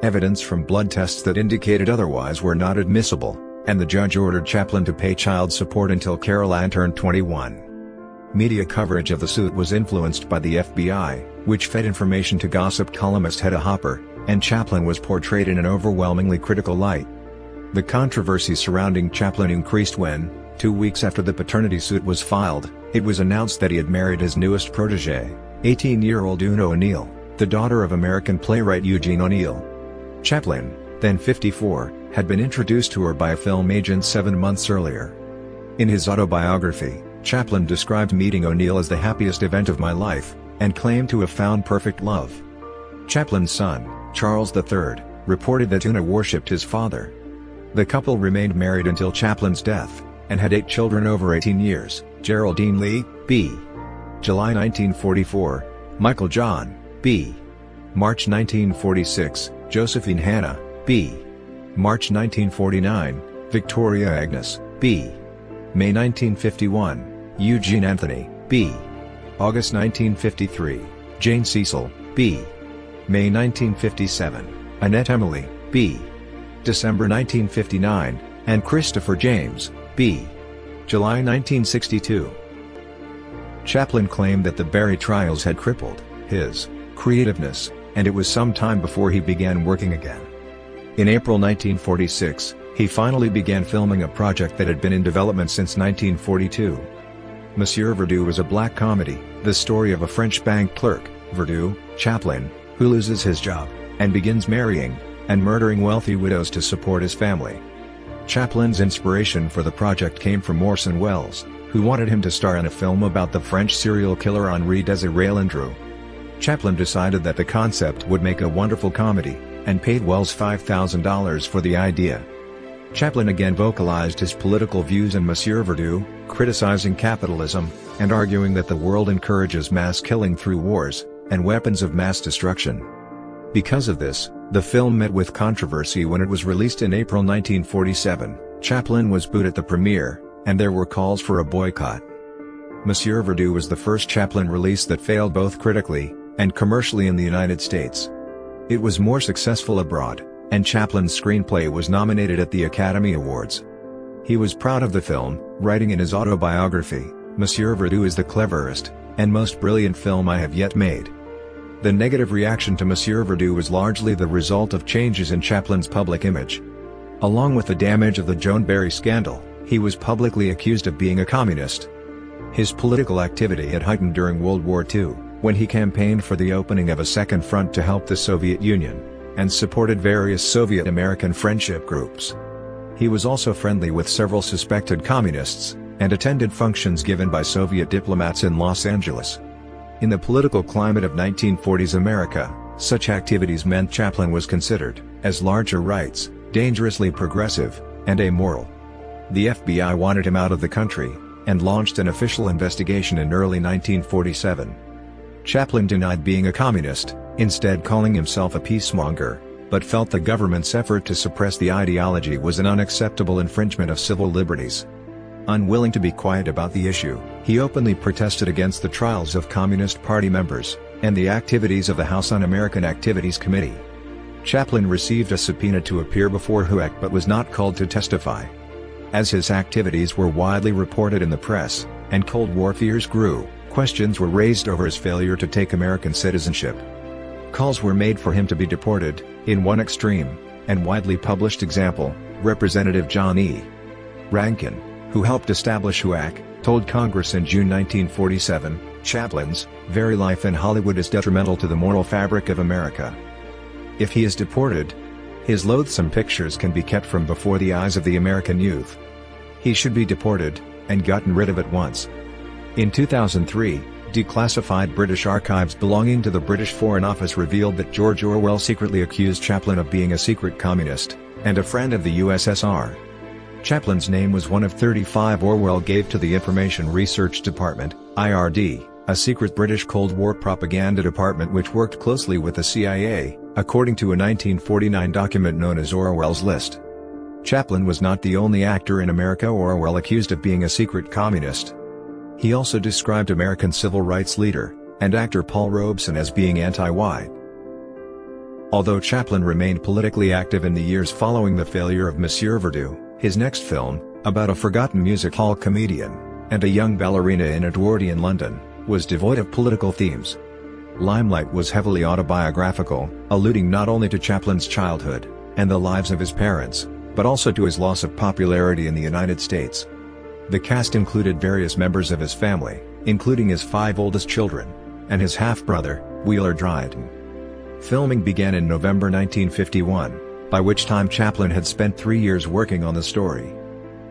Evidence from blood tests that indicated otherwise were not admissible, and the judge ordered Chaplin to pay child support until Carol Ann turned 21. Media coverage of the suit was influenced by the FBI, which fed information to gossip columnist Hedda Hopper, and Chaplin was portrayed in an overwhelmingly critical light. The controversy surrounding Chaplin increased when, 2 weeks after the paternity suit was filed, it was announced that he had married his newest protégée, 18-year-old Una O'Neill, the daughter of American playwright Eugene O'Neill. Chaplin, then 54, had been introduced to her by a film agent 7 months earlier. In his autobiography, Chaplin described meeting O'Neill as the happiest event of my life, and claimed to have found perfect love. Chaplin's son, Charles III, reported that Una worshipped his father. The couple remained married until Chaplin's death, and had 8 children over 18 years, Geraldine Lee, B. July 1944, Michael John, B. March 1946, Josephine Hannah, B. March 1949, Victoria Agnes, B. May 1951, Eugene Anthony, B. August 1953, Jane Cecil, B. May 1957, Annette Emily, B. December 1959, and Christopher James, B. July 1962. Chaplin claimed that the Barry trials had crippled his creativeness, and it was some time before he began working again. In April 1946, he finally began filming a project that had been in development since 1942. Monsieur Verdoux was a black comedy, the story of a French bank clerk, Verdoux, Chaplin, who loses his job, and begins marrying and murdering wealthy widows to support his family. Chaplin's inspiration for the project came from Orson Welles, who wanted him to star in a film about the French serial killer Henri Désiré Landru. Chaplin decided that the concept would make a wonderful comedy, and paid Welles $5,000 for the idea. Chaplin again vocalized his political views in Monsieur Verdoux, criticizing capitalism, and arguing that the world encourages mass killing through wars and weapons of mass destruction. Because of this, the film met with controversy when it was released in April 1947. Chaplin was booed at the premiere, and there were calls for a boycott. Monsieur Verdoux was the first Chaplin release that failed both critically and commercially in the United States. It was more successful abroad, and Chaplin's screenplay was nominated at the Academy Awards. He was proud of the film, writing in his autobiography, "Monsieur Verdoux is the cleverest and most brilliant film I have yet made." The negative reaction to Monsieur Verdoux was largely the result of changes in Chaplin's public image. Along with the damage of the Joan Barry scandal, he was publicly accused of being a communist. His political activity had heightened during World War II, when he campaigned for the opening of a second front to help the Soviet Union, and supported various Soviet-American friendship groups. He was also friendly with several suspected communists, and attended functions given by Soviet diplomats in Los Angeles. In the political climate of 1940s America, such activities meant Chaplin was considered, as larger rights, dangerously progressive, and amoral. The FBI wanted him out of the country, and launched an official investigation in early 1947. Chaplin denied being a communist, instead calling himself a peacemonger, but felt the government's effort to suppress the ideology was an unacceptable infringement of civil liberties. Unwilling to be quiet about the issue, he openly protested against the trials of Communist Party members, and the activities of the House Un-American Activities Committee. Chaplin received a subpoena to appear before HUAC but was not called to testify. As his activities were widely reported in the press, and Cold War fears grew, questions were raised over his failure to take American citizenship. Calls were made for him to be deported. In one extreme, and widely published example, Representative John E. Rankin, who helped establish HUAC, told Congress in June 1947, "Chaplin's very life in Hollywood is detrimental to the moral fabric of America. If he is deported, his loathsome pictures can be kept from before the eyes of the American youth. He should be deported, and gotten rid of at once." In 2003, declassified British archives belonging to the British Foreign Office revealed that George Orwell secretly accused Chaplin of being a secret communist, and a friend of the USSR. Chaplin's name was one of 35 Orwell gave to the Information Research Department, IRD, a secret British Cold War propaganda department which worked closely with the CIA, according to a 1949 document known as Orwell's List. Chaplin was not the only actor in America Orwell accused of being a secret communist. He also described American civil rights leader, and actor Paul Robeson as being anti-white. Although Chaplin remained politically active in the years following the failure of Monsieur Verdoux, his next film, about a forgotten music hall comedian, and a young ballerina in Edwardian London, was devoid of political themes. Limelight was heavily autobiographical, alluding not only to Chaplin's childhood, and the lives of his parents, but also to his loss of popularity in the United States. The cast included various members of his family, including his 5 oldest children, and his half-brother, Wheeler Dryden. Filming began in November 1951, by which time Chaplin had spent 3 years working on the story.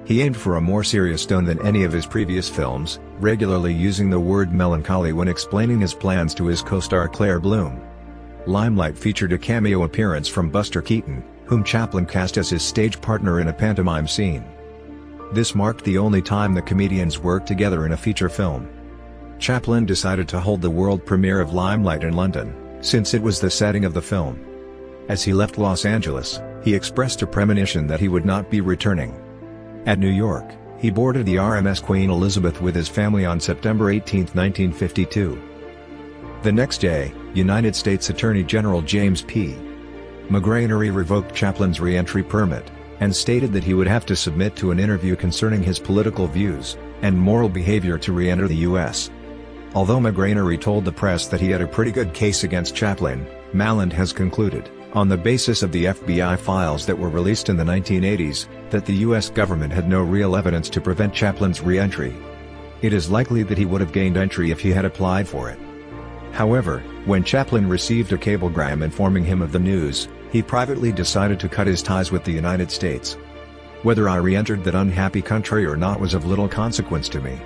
He aimed for a more serious tone than any of his previous films, regularly using the word melancholy when explaining his plans to his co-star Claire Bloom. Limelight featured a cameo appearance from Buster Keaton, whom Chaplin cast as his stage partner in a pantomime scene. This marked the only time the comedians worked together in a feature film. Chaplin decided to hold the world premiere of Limelight in London, since it was the setting of the film. As he left Los Angeles, he expressed a premonition that he would not be returning. At New York, he boarded the RMS Queen Elizabeth with his family on September 18, 1952. The next day, United States Attorney General James P. McGranery revoked Chaplin's re-entry permit, and stated that he would have to submit to an interview concerning his political views and moral behavior to re-enter the U.S. Although McGranery told the press that he had a pretty good case against Chaplin, Malland has concluded, on the basis of the FBI files that were released in the 1980s, that the U.S. government had no real evidence to prevent Chaplin's re-entry. It is likely that he would have gained entry if he had applied for it. However, when Chaplin received a cablegram informing him of the news, he privately decided to cut his ties with the United States. Whether I re-entered that unhappy country or not was of little consequence to me.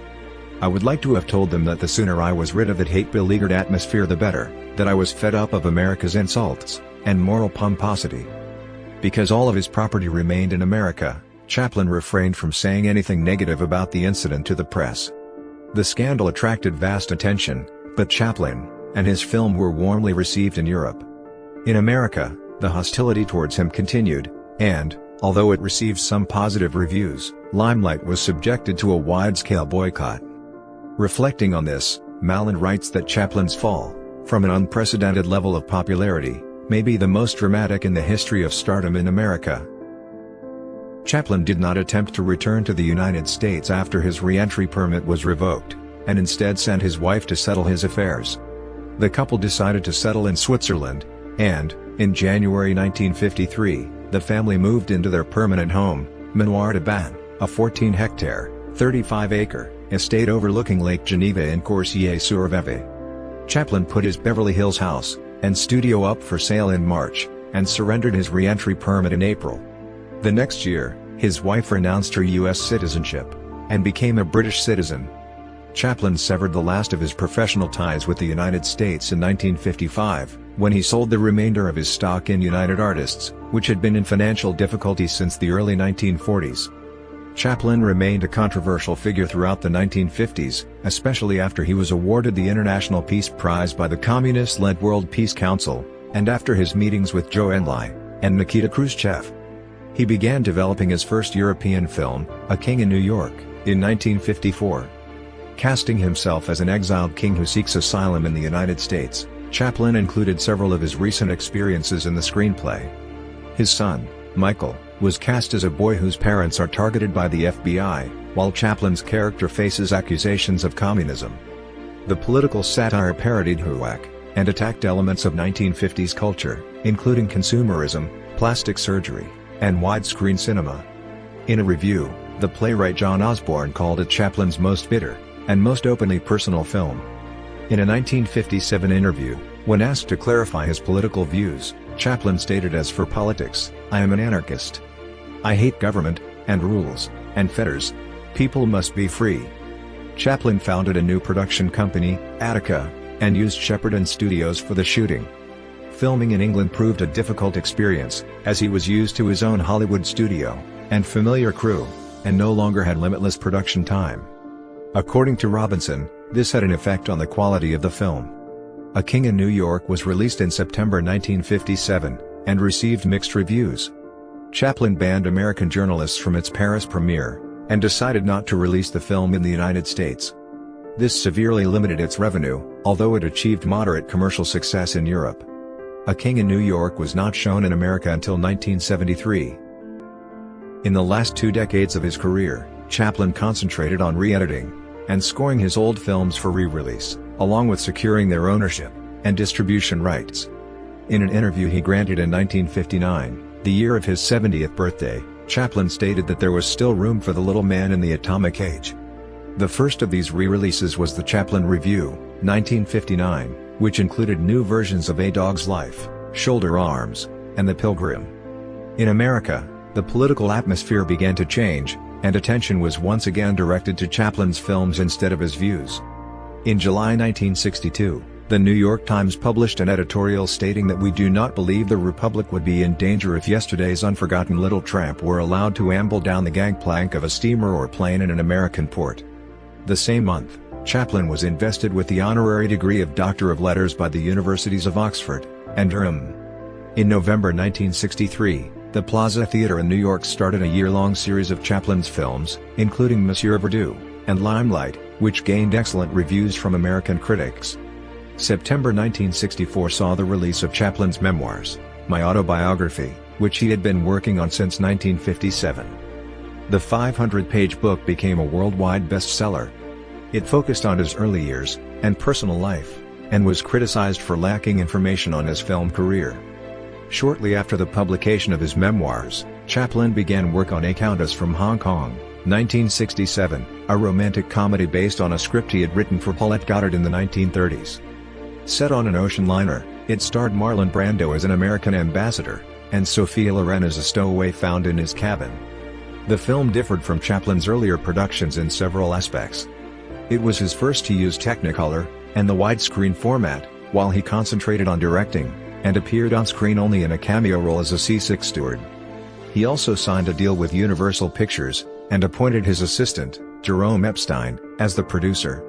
I would like to have told them that the sooner I was rid of that hate-beleaguered atmosphere the better, that I was fed up of America's insults and moral pomposity. Because all of his property remained in America, Chaplin refrained from saying anything negative about the incident to the press. The scandal attracted vast attention, but Chaplin and his film were warmly received in Europe. In America, the hostility towards him continued, and, although it received some positive reviews, Limelight was subjected to a wide-scale boycott. Reflecting on this, Malland writes that Chaplin's fall, from an unprecedented level of popularity, may be the most dramatic in the history of stardom in America. Chaplin did not attempt to return to the United States after his re-entry permit was revoked, and instead sent his wife to settle his affairs. The couple decided to settle in Switzerland, and, in January 1953, the family moved into their permanent home, Manoir de Ban, a 14-hectare, 35-acre, estate overlooking Lake Geneva in Coursier-sur-Vevey. Chaplin put his Beverly Hills house and studio up for sale in March, and surrendered his re-entry permit in April. The next year, his wife renounced her U.S. citizenship, and became a British citizen. Chaplin severed the last of his professional ties with the United States in 1955, when he sold the remainder of his stock in United Artists, which had been in financial difficulty since the early 1940s. Chaplin remained a controversial figure throughout the 1950s, especially after he was awarded the International Peace Prize by the Communist-led World Peace Council, and after his meetings with Zhou Enlai and Nikita Khrushchev. He began developing his first European film, A King in New York, in 1954. Casting himself as an exiled king who seeks asylum in the United States, Chaplin included several of his recent experiences in the screenplay. His son, Michael, was cast as a boy whose parents are targeted by the FBI, while Chaplin's character faces accusations of communism. The political satire parodied HUAC, and attacked elements of 1950s culture, including consumerism, plastic surgery, and widescreen cinema. In a review, the playwright John Osborne called it Chaplin's most bitter, and most openly personal film. In a 1957 interview, when asked to clarify his political views, Chaplin stated, "As for politics, I am an anarchist. I hate government, and rules, and fetters. People must be free." Chaplin founded a new production company, Attica, and used Shepperton Studios for the shooting. Filming in England proved a difficult experience, as he was used to his own Hollywood studio, and familiar crew, and no longer had limitless production time. According to Robinson, this had an effect on the quality of the film. A King in New York was released in September 1957, and received mixed reviews. Chaplin banned American journalists from its Paris premiere, and decided not to release the film in the United States. This severely limited its revenue, although it achieved moderate commercial success in Europe. A King in New York was not shown in America until 1973. In the last 2 decades of his career, Chaplin concentrated on re-editing, and scoring his old films for re-release, along with securing their ownership and distribution rights. In an interview he granted in 1959, the year of his 70th birthday, Chaplin stated that there was still room for the little man in the atomic age. The first of these re-releases was the Chaplin Review, 1959, which included new versions of A Dog's Life, Shoulder Arms, and The Pilgrim. In America, the political atmosphere began to change, and attention was once again directed to Chaplin's films instead of his views. In July 1962, the New York Times published an editorial stating that "We do not believe the Republic would be in danger if yesterday's unforgotten little tramp were allowed to amble down the gangplank of a steamer or plane in an American port." The same month, Chaplin was invested with the honorary degree of Doctor of Letters by the Universities of Oxford and Durham. In November 1963, the Plaza Theatre in New York started a year-long series of Chaplin's films, including Monsieur Verdoux and Limelight, which gained excellent reviews from American critics. September 1964 saw the release of Chaplin's memoirs, My Autobiography, which he had been working on since 1957. The 500-page book became a worldwide bestseller. It focused on his early years and personal life, and was criticized for lacking information on his film career. Shortly after the publication of his memoirs, Chaplin began work on A Countess from Hong Kong, 1967, a romantic comedy based on a script he had written for Paulette Goddard in the 1930s. Set on an ocean liner, it starred Marlon Brando as an American ambassador, and Sophia Loren as a stowaway found in his cabin. The film differed from Chaplin's earlier productions in several aspects. It was his first to use Technicolor and the widescreen format, while he concentrated on directing, and appeared on screen only in a cameo role as a seasick steward. He also signed a deal with Universal Pictures, and appointed his assistant, Jerome Epstein, as the producer.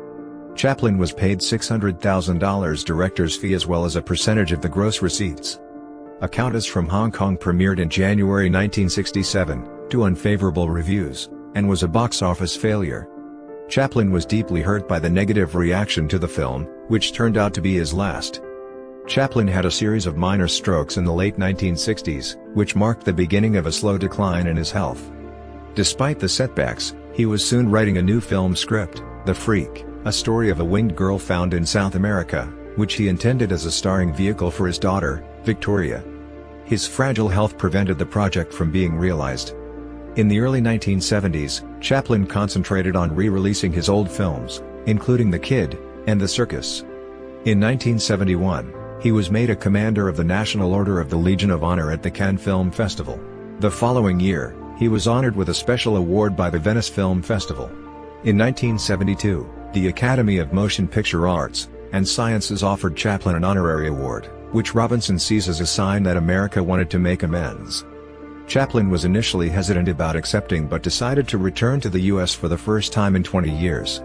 Chaplin was paid $600,000 director's fee as well as a percentage of the gross receipts. A Countess from Hong Kong premiered in January 1967, to unfavorable reviews, and was a box office failure. Chaplin was deeply hurt by the negative reaction to the film, which turned out to be his last. Chaplin had a series of minor strokes in the late 1960s, which marked the beginning of a slow decline in his health. Despite the setbacks, he was soon writing a new film script, The Freak, a story of a winged girl found in South America, which he intended as a starring vehicle for his daughter, Victoria. His fragile health prevented the project from being realized. In the early 1970s, Chaplin concentrated on re-releasing his old films, including The Kid, and The Circus. In 1971, he was made a Commander of the National Order of the Legion of Honor at the Cannes Film Festival. The following year, he was honored with a special award by the Venice Film Festival. In 1972, the Academy of Motion Picture Arts and Sciences offered Chaplin an honorary award, which Robinson sees as a sign that America wanted to make amends. Chaplin was initially hesitant about accepting but decided to return to the U.S. for the first time in 20 years.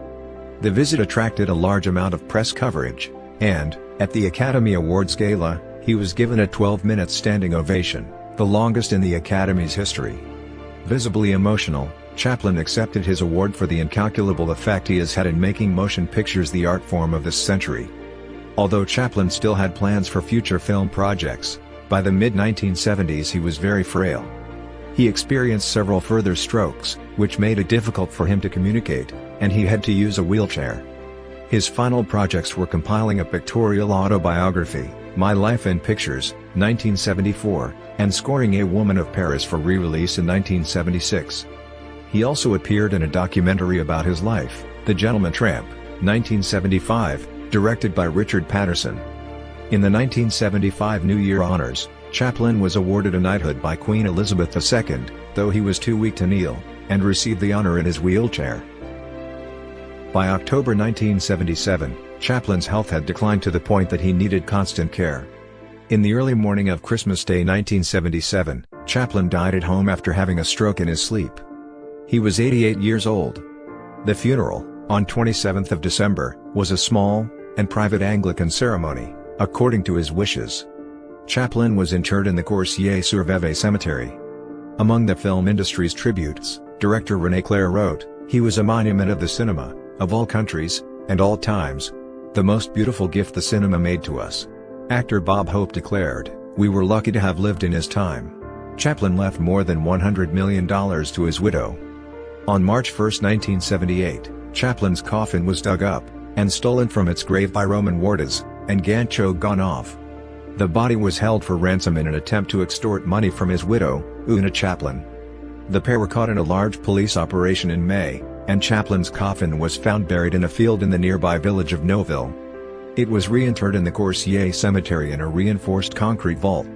The visit attracted a large amount of press coverage, and, at the Academy Awards Gala, he was given a 12-minute standing ovation, the longest in the Academy's history. Visibly emotional, Chaplin accepted his award for the incalculable effect he has had in making motion pictures the art form of this century. Although Chaplin still had plans for future film projects, by the mid-1970s he was very frail. He experienced several further strokes, which made it difficult for him to communicate, and he had to use a wheelchair. His final projects were compiling a pictorial autobiography, My Life in Pictures, 1974, and scoring A Woman of Paris for re-release in 1976. He also appeared in a documentary about his life, The Gentleman Tramp, 1975, directed by Richard Patterson. In the 1975 New Year honors, Chaplin was awarded a knighthood by Queen Elizabeth II, though he was too weak to kneel, and received the honor in his wheelchair. By October 1977, Chaplin's health had declined to the point that he needed constant care. In the early morning of Christmas Day 1977, Chaplin died at home after having a stroke in his sleep. He was 88 years old. The funeral, on 27th of December, was a small and private Anglican ceremony, according to his wishes. Chaplin was interred in the Coursier-sur-Vevey cemetery. Among the film industry's tributes, director René Clair wrote, "He was a monument of the cinema, of all countries, and all times. The most beautiful gift the cinema made to us." Actor Bob Hope declared, "We were lucky to have lived in his time." Chaplin left more than $100 million to his widow. On March 1, 1978, Chaplin's coffin was dug up, and stolen from its grave by Roman warders, and Gancho Gonov. The body was held for ransom in an attempt to extort money from his widow, Una Chaplin. The pair were caught in a large police operation in May, and Chaplin's coffin was found buried in a field in the nearby village of Noville. It was reinterred in the Coursier Cemetery in a reinforced concrete vault.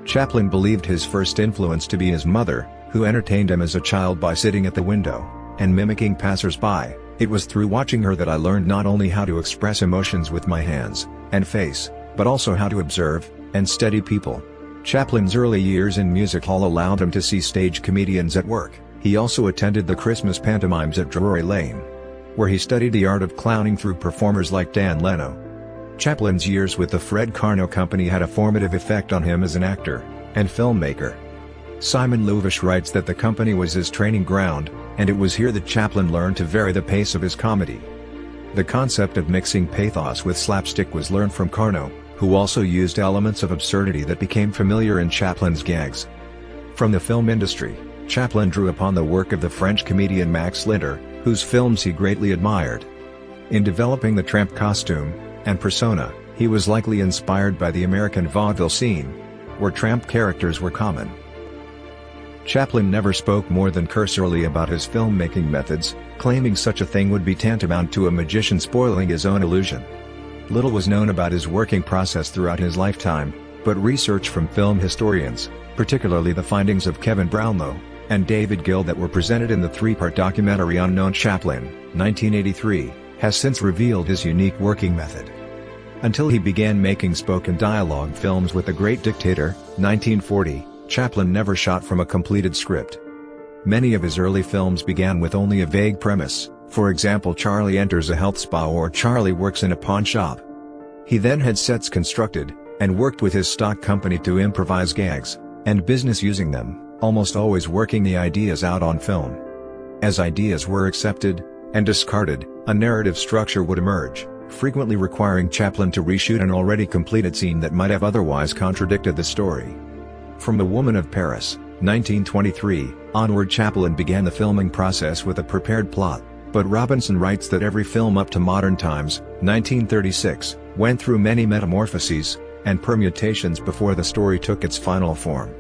Chaplin believed his first influence to be his mother, who entertained him as a child by sitting at the window and mimicking passers-by. "It was through watching her that I learned not only how to express emotions with my hands and face, but also how to observe and study people." Chaplin's early years in music hall allowed him to see stage comedians at work. He also attended the Christmas pantomimes at Drury Lane, where he studied the art of clowning through performers like Dan Leno. Chaplin's years with the Fred Karno Company had a formative effect on him as an actor and filmmaker. Simon Luvish writes that the company was his training ground, and it was here that Chaplin learned to vary the pace of his comedy. The concept of mixing pathos with slapstick was learned from Karno, who also used elements of absurdity that became familiar in Chaplin's gags. From the film industry, Chaplin drew upon the work of the French comedian Max Linder, whose films he greatly admired. In developing the Tramp costume and persona, he was likely inspired by the American vaudeville scene, where tramp characters were common. Chaplin never spoke more than cursorily about his filmmaking methods, claiming such a thing would be tantamount to a magician spoiling his own illusion. Little was known about his working process throughout his lifetime, but research from film historians, particularly the findings of Kevin Brownlow and David Gill that were presented in the three-part documentary Unknown Chaplin, 1983, has since revealed his unique working method. Until he began making spoken dialogue films with The Great Dictator, 1940, Chaplin never shot from a completed script. Many of his early films began with only a vague premise, for example Charlie Enters a Health Spa or Charlie Works in a Pawn Shop. He then had sets constructed, and worked with his stock company to improvise gags and business using them, almost always working the ideas out on film. As ideas were accepted and discarded, a narrative structure would emerge, frequently requiring Chaplin to reshoot an already completed scene that might have otherwise contradicted the story. From The Woman of Paris, 1923, onward, Chaplin began the filming process with a prepared plot, but Robinson writes that every film up to modern times, 1936, went through many metamorphoses and permutations before the story took its final form.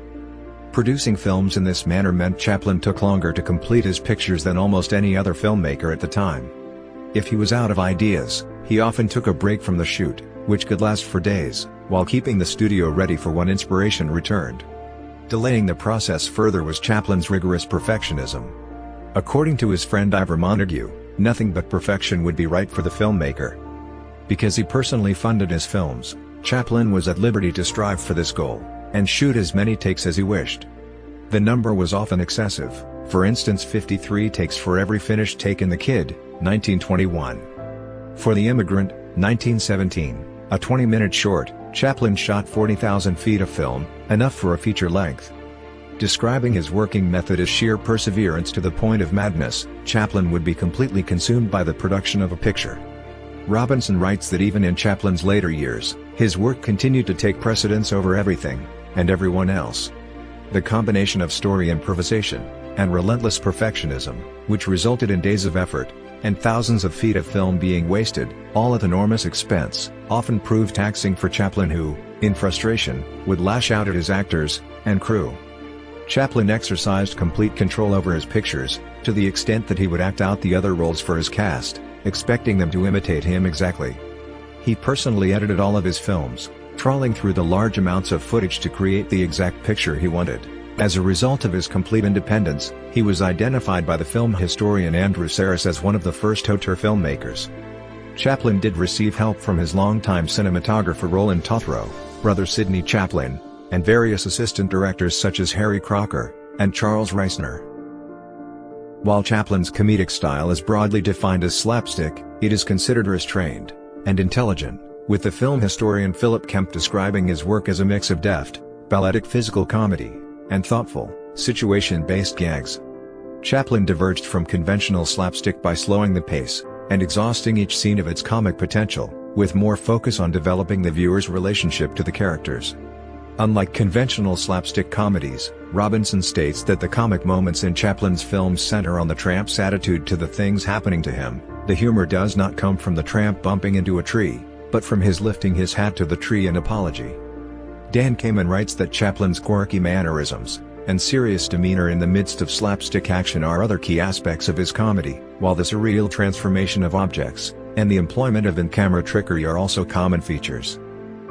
Producing films in this manner meant Chaplin took longer to complete his pictures than almost any other filmmaker at the time. If he was out of ideas, he often took a break from the shoot, which could last for days, while keeping the studio ready for when inspiration returned. Delaying the process further was Chaplin's rigorous perfectionism. According to his friend Ivor Montague, nothing but perfection would be right for the filmmaker. Because he personally funded his films, Chaplin was at liberty to strive for this goal, and shoot as many takes as he wished. The number was often excessive, for instance 53 takes for every finished take in The Kid, 1921. For The Immigrant, 1917, a 20-minute short, Chaplin shot 40,000 feet of film, enough for a feature length. Describing his working method as sheer perseverance to the point of madness, Chaplin would be completely consumed by the production of a picture. Robinson writes that even in Chaplin's later years, his work continued to take precedence over everything and everyone else. The combination of story improvisation and relentless perfectionism, which resulted in days of effort and thousands of feet of film being wasted, all at enormous expense, often proved taxing for Chaplin, who, in frustration, would lash out at his actors and crew. Chaplin exercised complete control over his pictures, to the extent that he would act out the other roles for his cast, expecting them to imitate him exactly. He personally edited all of his films, trawling through the large amounts of footage to create the exact picture he wanted. As a result of his complete independence, he was identified by the film historian Andrew Sarris as one of the first auteur filmmakers. Chaplin did receive help from his longtime cinematographer Roland Tothrow, brother Sidney Chaplin, and various assistant directors such as Harry Crocker and Charles Reisner. While Chaplin's comedic style is broadly defined as slapstick, it is considered restrained and intelligent, with the film historian Philip Kemp describing his work as a mix of deft, balletic physical comedy and thoughtful, situation-based gags. Chaplin diverged from conventional slapstick by slowing the pace and exhausting each scene of its comic potential, with more focus on developing the viewer's relationship to the characters. Unlike conventional slapstick comedies, Robinson states that the comic moments in Chaplin's films center on the tramp's attitude to the things happening to him. The humor does not come from the tramp bumping into a tree, but from his lifting his hat to the tree in apology. Dan Kamen writes that Chaplin's quirky mannerisms and serious demeanor in the midst of slapstick action are other key aspects of his comedy, while the surreal transformation of objects and the employment of in-camera trickery are also common features.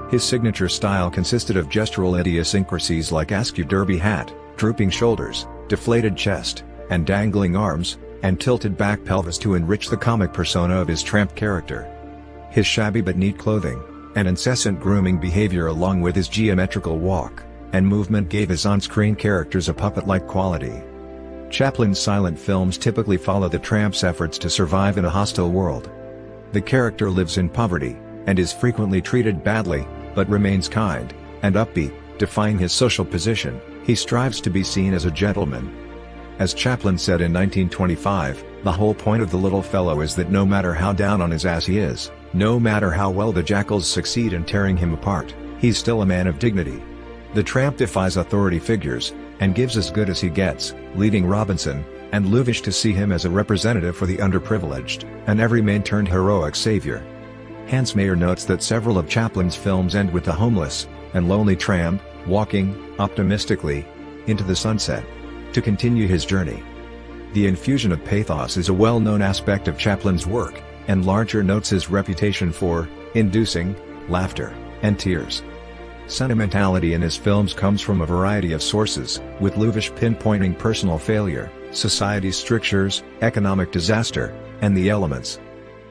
His signature style consisted of gestural idiosyncrasies like askew derby hat, drooping shoulders, deflated chest, and dangling arms, and tilted back pelvis to enrich the comic persona of his tramp character. His shabby but neat clothing and incessant grooming behavior, along with his geometrical walk and movement, gave his on-screen characters a puppet-like quality. Chaplin's silent films typically follow the tramp's efforts to survive in a hostile world. The character lives in poverty and is frequently treated badly, but remains kind and upbeat. Defying his social position, he strives to be seen as a gentleman. As Chaplin said in 1925, the whole point of the little fellow is that no matter how down on his ass he is, no matter how well the jackals succeed in tearing him apart, he's still a man of dignity. The tramp defies authority figures and gives as good as he gets, leading Robinson and Luvish to see him as a representative for the underprivileged, an everyman-turned-heroic savior. Hans Meyer notes that several of Chaplin's films end with the homeless and lonely tramp walking, optimistically, into the sunset to continue his journey. The infusion of pathos is a well-known aspect of Chaplin's work, and Larcher notes his reputation for inducing laughter and tears. Sentimentality in his films comes from a variety of sources, with Luvish pinpointing personal failure, society's strictures, economic disaster, and the elements.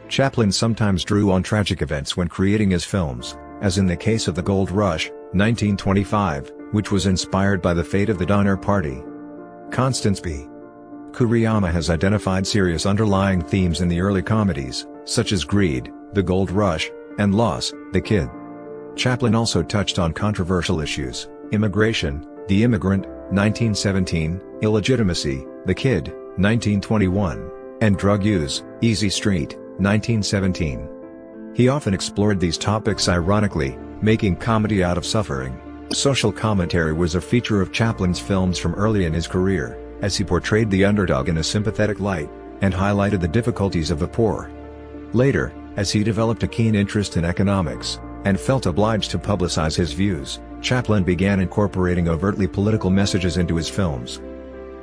Chaplin sometimes drew on tragic events when creating his films, as in the case of The Gold Rush, 1925, which was inspired by the fate of the Donner Party. Constance B. Kuriyama has identified serious underlying themes in the early comedies, such as greed, The Gold Rush, and loss, The Kid. Chaplin also touched on controversial issues: immigration, The Immigrant, 1917, illegitimacy, The Kid, 1921, and drug use, Easy Street, 1917. He often explored these topics ironically, making comedy out of suffering. Social commentary was a feature of Chaplin's films from early in his career, as he portrayed the underdog in a sympathetic light, and highlighted the difficulties of the poor. Later, as he developed a keen interest in economics, and felt obliged to publicize his views, Chaplin began incorporating overtly political messages into his films.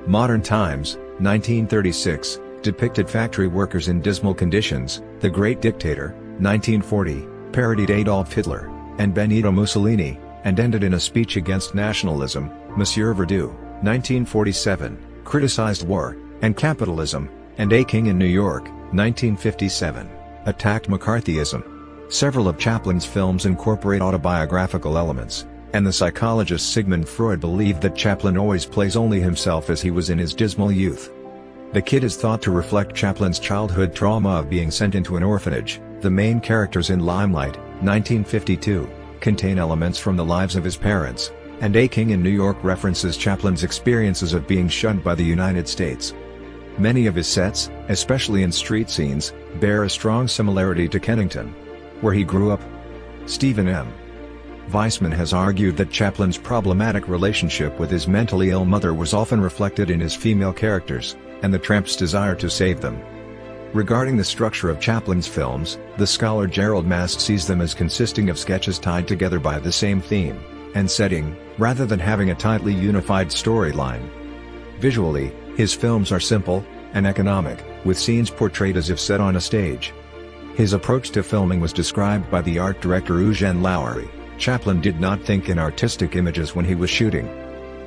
Modern Times, 1936, depicted factory workers in dismal conditions. The Great Dictator, 1940, parodied Adolf Hitler and Benito Mussolini, and ended in a speech against nationalism. Monsieur Verdoux, 1947, criticized war and capitalism, and A King in New York, 1957, attacked McCarthyism. Several of Chaplin's films incorporate autobiographical elements, and the psychologist Sigmund Freud believed that Chaplin always plays only himself as he was in his dismal youth. The Kid is thought to reflect Chaplin's childhood trauma of being sent into an orphanage. The main characters in Limelight, 1952, contain elements from the lives of his parents, and A King in New York references Chaplin's experiences of being shunned by the United States. Many of his sets, especially in street scenes, bear a strong similarity to Kennington, where he grew up. Stephen M. Weissman has argued that Chaplin's problematic relationship with his mentally ill mother was often reflected in his female characters, and the Tramp's desire to save them. Regarding the structure of Chaplin's films, the scholar Gerald Mast sees them as consisting of sketches tied together by the same theme and setting, rather than having a tightly unified storyline. Visually, his films are simple and economic, with scenes portrayed as if set on a stage. His approach to filming was described by the art director Eugene Lowry. Chaplin did not think in artistic images when he was shooting.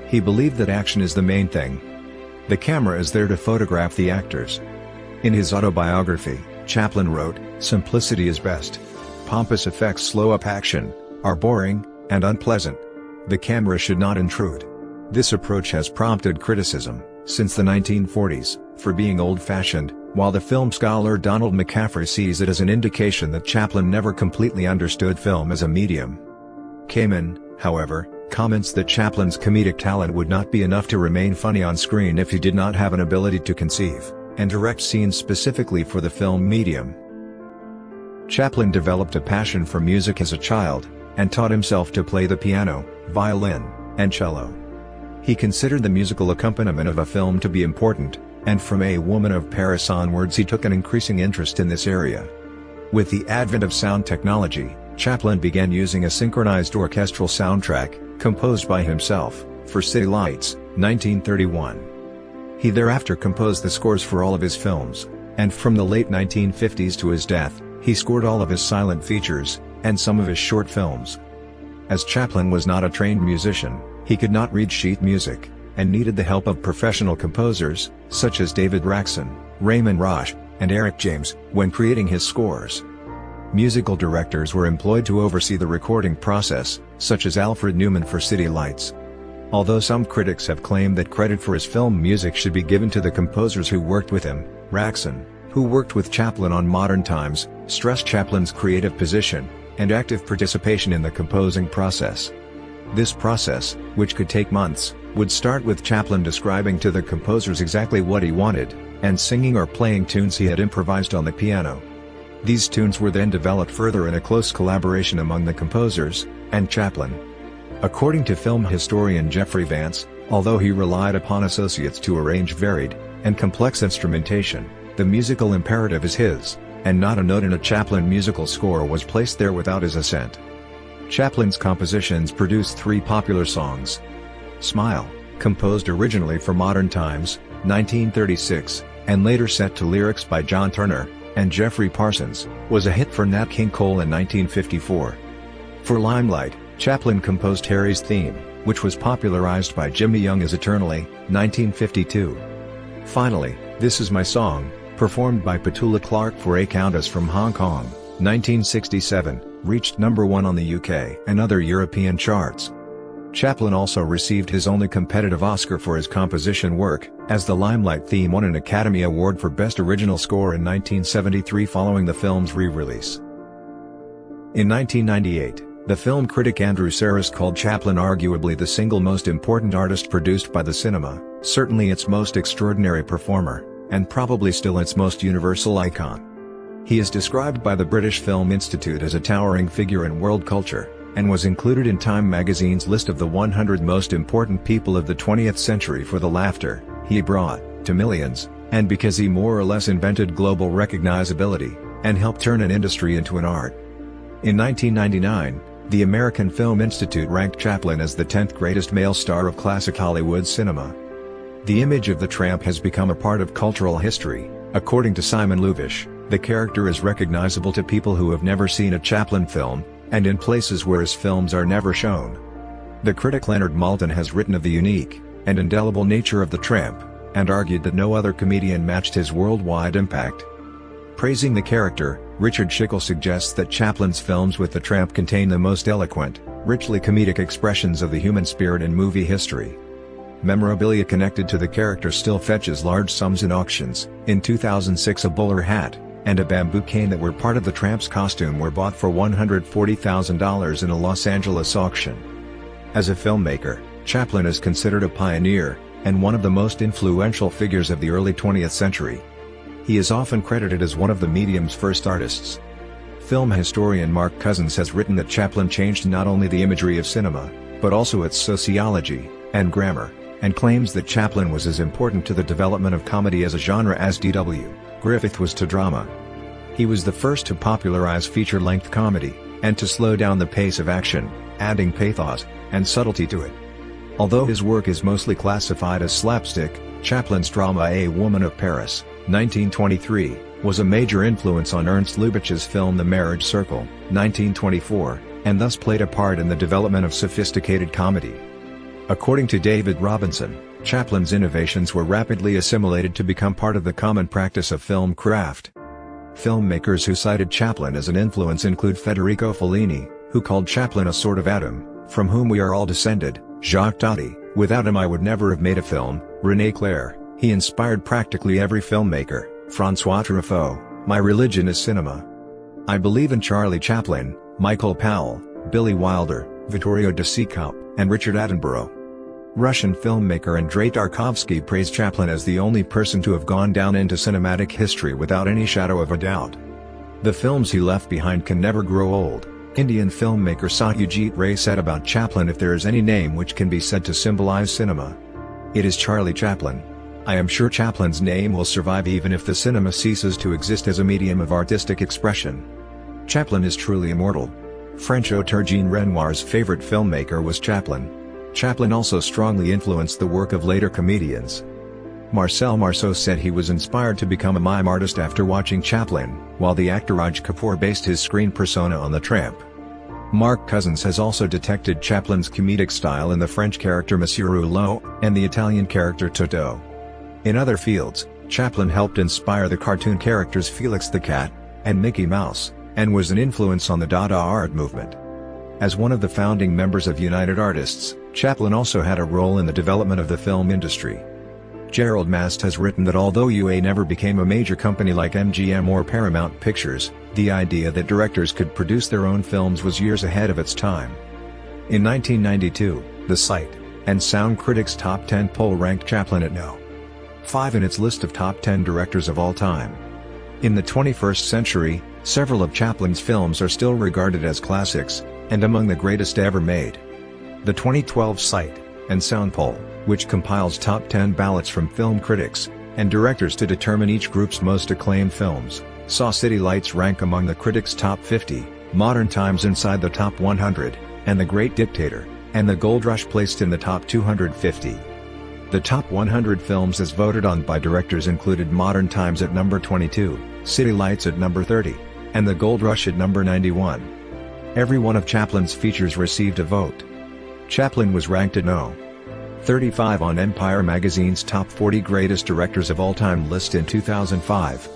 He believed that action is the main thing. The camera is there to photograph the actors. In his autobiography, Chaplin wrote, "Simplicity is best. Pompous effects slow up action, are boring, and unpleasant. The camera should not intrude." This approach has prompted criticism, since the 1940s, for being old-fashioned, while the film scholar Donald McCaffrey sees it as an indication that Chaplin never completely understood film as a medium. Kamen, however, comments that Chaplin's comedic talent would not be enough to remain funny on screen if he did not have an ability to conceive and direct scenes specifically for the film medium. Chaplin developed a passion for music as a child, and taught himself to play the piano, violin, and cello. He considered the musical accompaniment of a film to be important, and from A Woman of Paris onwards he took an increasing interest in this area. With the advent of sound technology, Chaplin began using a synchronized orchestral soundtrack, composed by himself, for City Lights, 1931. He thereafter composed the scores for all of his films, and from the late 1950s to his death, he scored all of his silent features, and some of his short films. As Chaplin was not a trained musician, he could not read sheet music, and needed the help of professional composers, such as David Raxon, Raymond Roche, and Eric James, when creating his scores. Musical directors were employed to oversee the recording process, such as Alfred Newman for City Lights. Although some critics have claimed that credit for his film music should be given to the composers who worked with him, Raxon, who worked with Chaplin on Modern Times, stressed Chaplin's creative position and active participation in the composing process. This process, which could take months, would start with Chaplin describing to the composers exactly what he wanted, and singing or playing tunes he had improvised on the piano. These tunes were then developed further in a close collaboration among the composers and Chaplin. According to film historian Jeffrey Vance, although he relied upon associates to arrange varied and complex instrumentation, the musical imperative is his, and not a note in a Chaplin musical score was placed there without his assent. Chaplin's compositions produced 3 popular songs. Smile, composed originally for Modern Times, 1936, and later set to lyrics by John Turner and Jeffrey Parsons, was a hit for Nat King Cole in 1954. For Limelight, Chaplin composed Harry's theme, which was popularized by Jimmy Young as Eternally, 1952. Finally, This Is My Song, performed by Petula Clark for A Countess from Hong Kong, 1967, reached #1 on the UK and other European charts. Chaplin also received his only competitive Oscar for his composition work, as the Limelight theme won an Academy Award for Best Original Score in 1973 following the film's re-release. In 1998, the film critic Andrew Sarris called Chaplin arguably the single most important artist produced by the cinema, certainly its most extraordinary performer, and probably still its most universal icon. He is described by the British Film Institute as a towering figure in world culture, and was included in Time magazine's list of the 100 most important people of the 20th century for the laughter he brought to millions, and because he more or less invented global recognizability, and helped turn an industry into an art. In 1999, the American Film Institute ranked Chaplin as the 10th greatest male star of classic Hollywood cinema. The image of the Tramp has become a part of cultural history. According to Simon Luvish, the character is recognizable to people who have never seen a Chaplin film, and in places where his films are never shown. The critic Leonard Maltin has written of the unique and indelible nature of the Tramp, and argued that no other comedian matched his worldwide impact. Praising the character, Richard Schickel suggests that Chaplin's films with the Tramp contain the most eloquent, richly comedic expressions of the human spirit in movie history. Memorabilia connected to the character still fetches large sums in auctions. In 2006, a bowler hat and a bamboo cane that were part of the Tramp's costume were bought for $140,000 in a Los Angeles auction. As a filmmaker, Chaplin is considered a pioneer, and one of the most influential figures of the early 20th century. He is often credited as one of the medium's first artists. Film historian Mark Cousins has written that Chaplin changed not only the imagery of cinema, but also its sociology and grammar, and claims that Chaplin was as important to the development of comedy as a genre as D.W. Griffith was to drama. He was the first to popularize feature-length comedy, and to slow down the pace of action, adding pathos and subtlety to it. Although his work is mostly classified as slapstick, Chaplin's drama A Woman of Paris, 1923, was a major influence on Ernst Lubitsch's film The Marriage Circle, 1924, and thus played a part in the development of sophisticated comedy. According to David Robinson, Chaplin's innovations were rapidly assimilated to become part of the common practice of film craft. Filmmakers who cited Chaplin as an influence include Federico Fellini, who called Chaplin a sort of Adam, from whom we are all descended, Jacques Tati, without him I would never have made a film, René Clair, he inspired practically every filmmaker, François Truffaut, my religion is cinema. I believe in Charlie Chaplin, Michael Powell, Billy Wilder, Vittorio De Sica, and Richard Attenborough. Russian filmmaker Andrei Tarkovsky praised Chaplin as the only person to have gone down into cinematic history without any shadow of a doubt. The films he left behind can never grow old. Indian filmmaker Satyajit Ray said about Chaplin, if there is any name which can be said to symbolize cinema, it is Charlie Chaplin. I am sure Chaplin's name will survive even if the cinema ceases to exist as a medium of artistic expression. Chaplin is truly immortal. French auteur Jean Renoir's favorite filmmaker was Chaplin. Chaplin also strongly influenced the work of later comedians. Marcel Marceau said he was inspired to become a mime artist after watching Chaplin, while the actor Raj Kapoor based his screen persona on the Tramp. Mark Cousins has also detected Chaplin's comedic style in the French character Monsieur Hulot, and the Italian character Totò. In other fields, Chaplin helped inspire the cartoon characters Felix the Cat and Mickey Mouse, and was an influence on the Dada art movement. As one of the founding members of United Artists, Chaplin also had a role in the development of the film industry. Gerald Mast has written that although UA never became a major company like MGM or Paramount Pictures, the idea that directors could produce their own films was years ahead of its time. In 1992, the Sight and Sound Critics Top 10 poll ranked Chaplin at No. 5 in its list of top 10 directors of all time. In the 21st century, several of Chaplin's films are still regarded as classics, and among the greatest ever made. The 2012 Sight and Sound poll, which compiles top 10 ballots from film critics and directors to determine each group's most acclaimed films, saw City Lights rank among the critics' top 50, Modern Times inside the top 100, and The Great Dictator and The Gold Rush placed in the top 250. The top 100 films as voted on by directors included Modern Times at number 22, City Lights at number 30, and The Gold Rush at number 91. Every one of Chaplin's features received a vote. Chaplin was ranked at No. 35 on Empire magazine's Top 40 Greatest Directors of All Time list in 2005.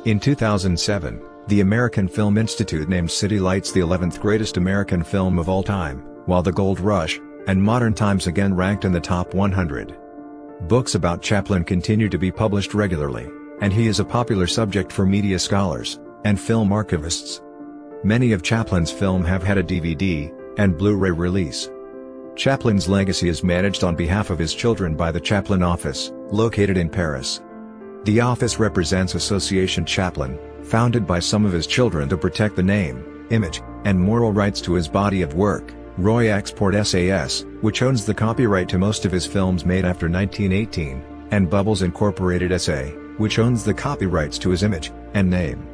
In 2007, the American Film Institute named City Lights the 11th greatest American film of all time, while The Gold Rush and Modern Times again ranked in the top 100. Books about Chaplin continue to be published regularly, and he is a popular subject for media scholars and film archivists. Many of Chaplin's films have had a DVD and Blu-ray release. Chaplin's legacy is managed on behalf of his children by the Chaplin Office, located in Paris. The office represents Association Chaplin, Founded by some of his children to protect the name, image, and moral rights to his body of work, Roy Export SAS, which owns the copyright to most of his films made after 1918, and Bubbles Incorporated SA, which owns the copyrights to his image and name.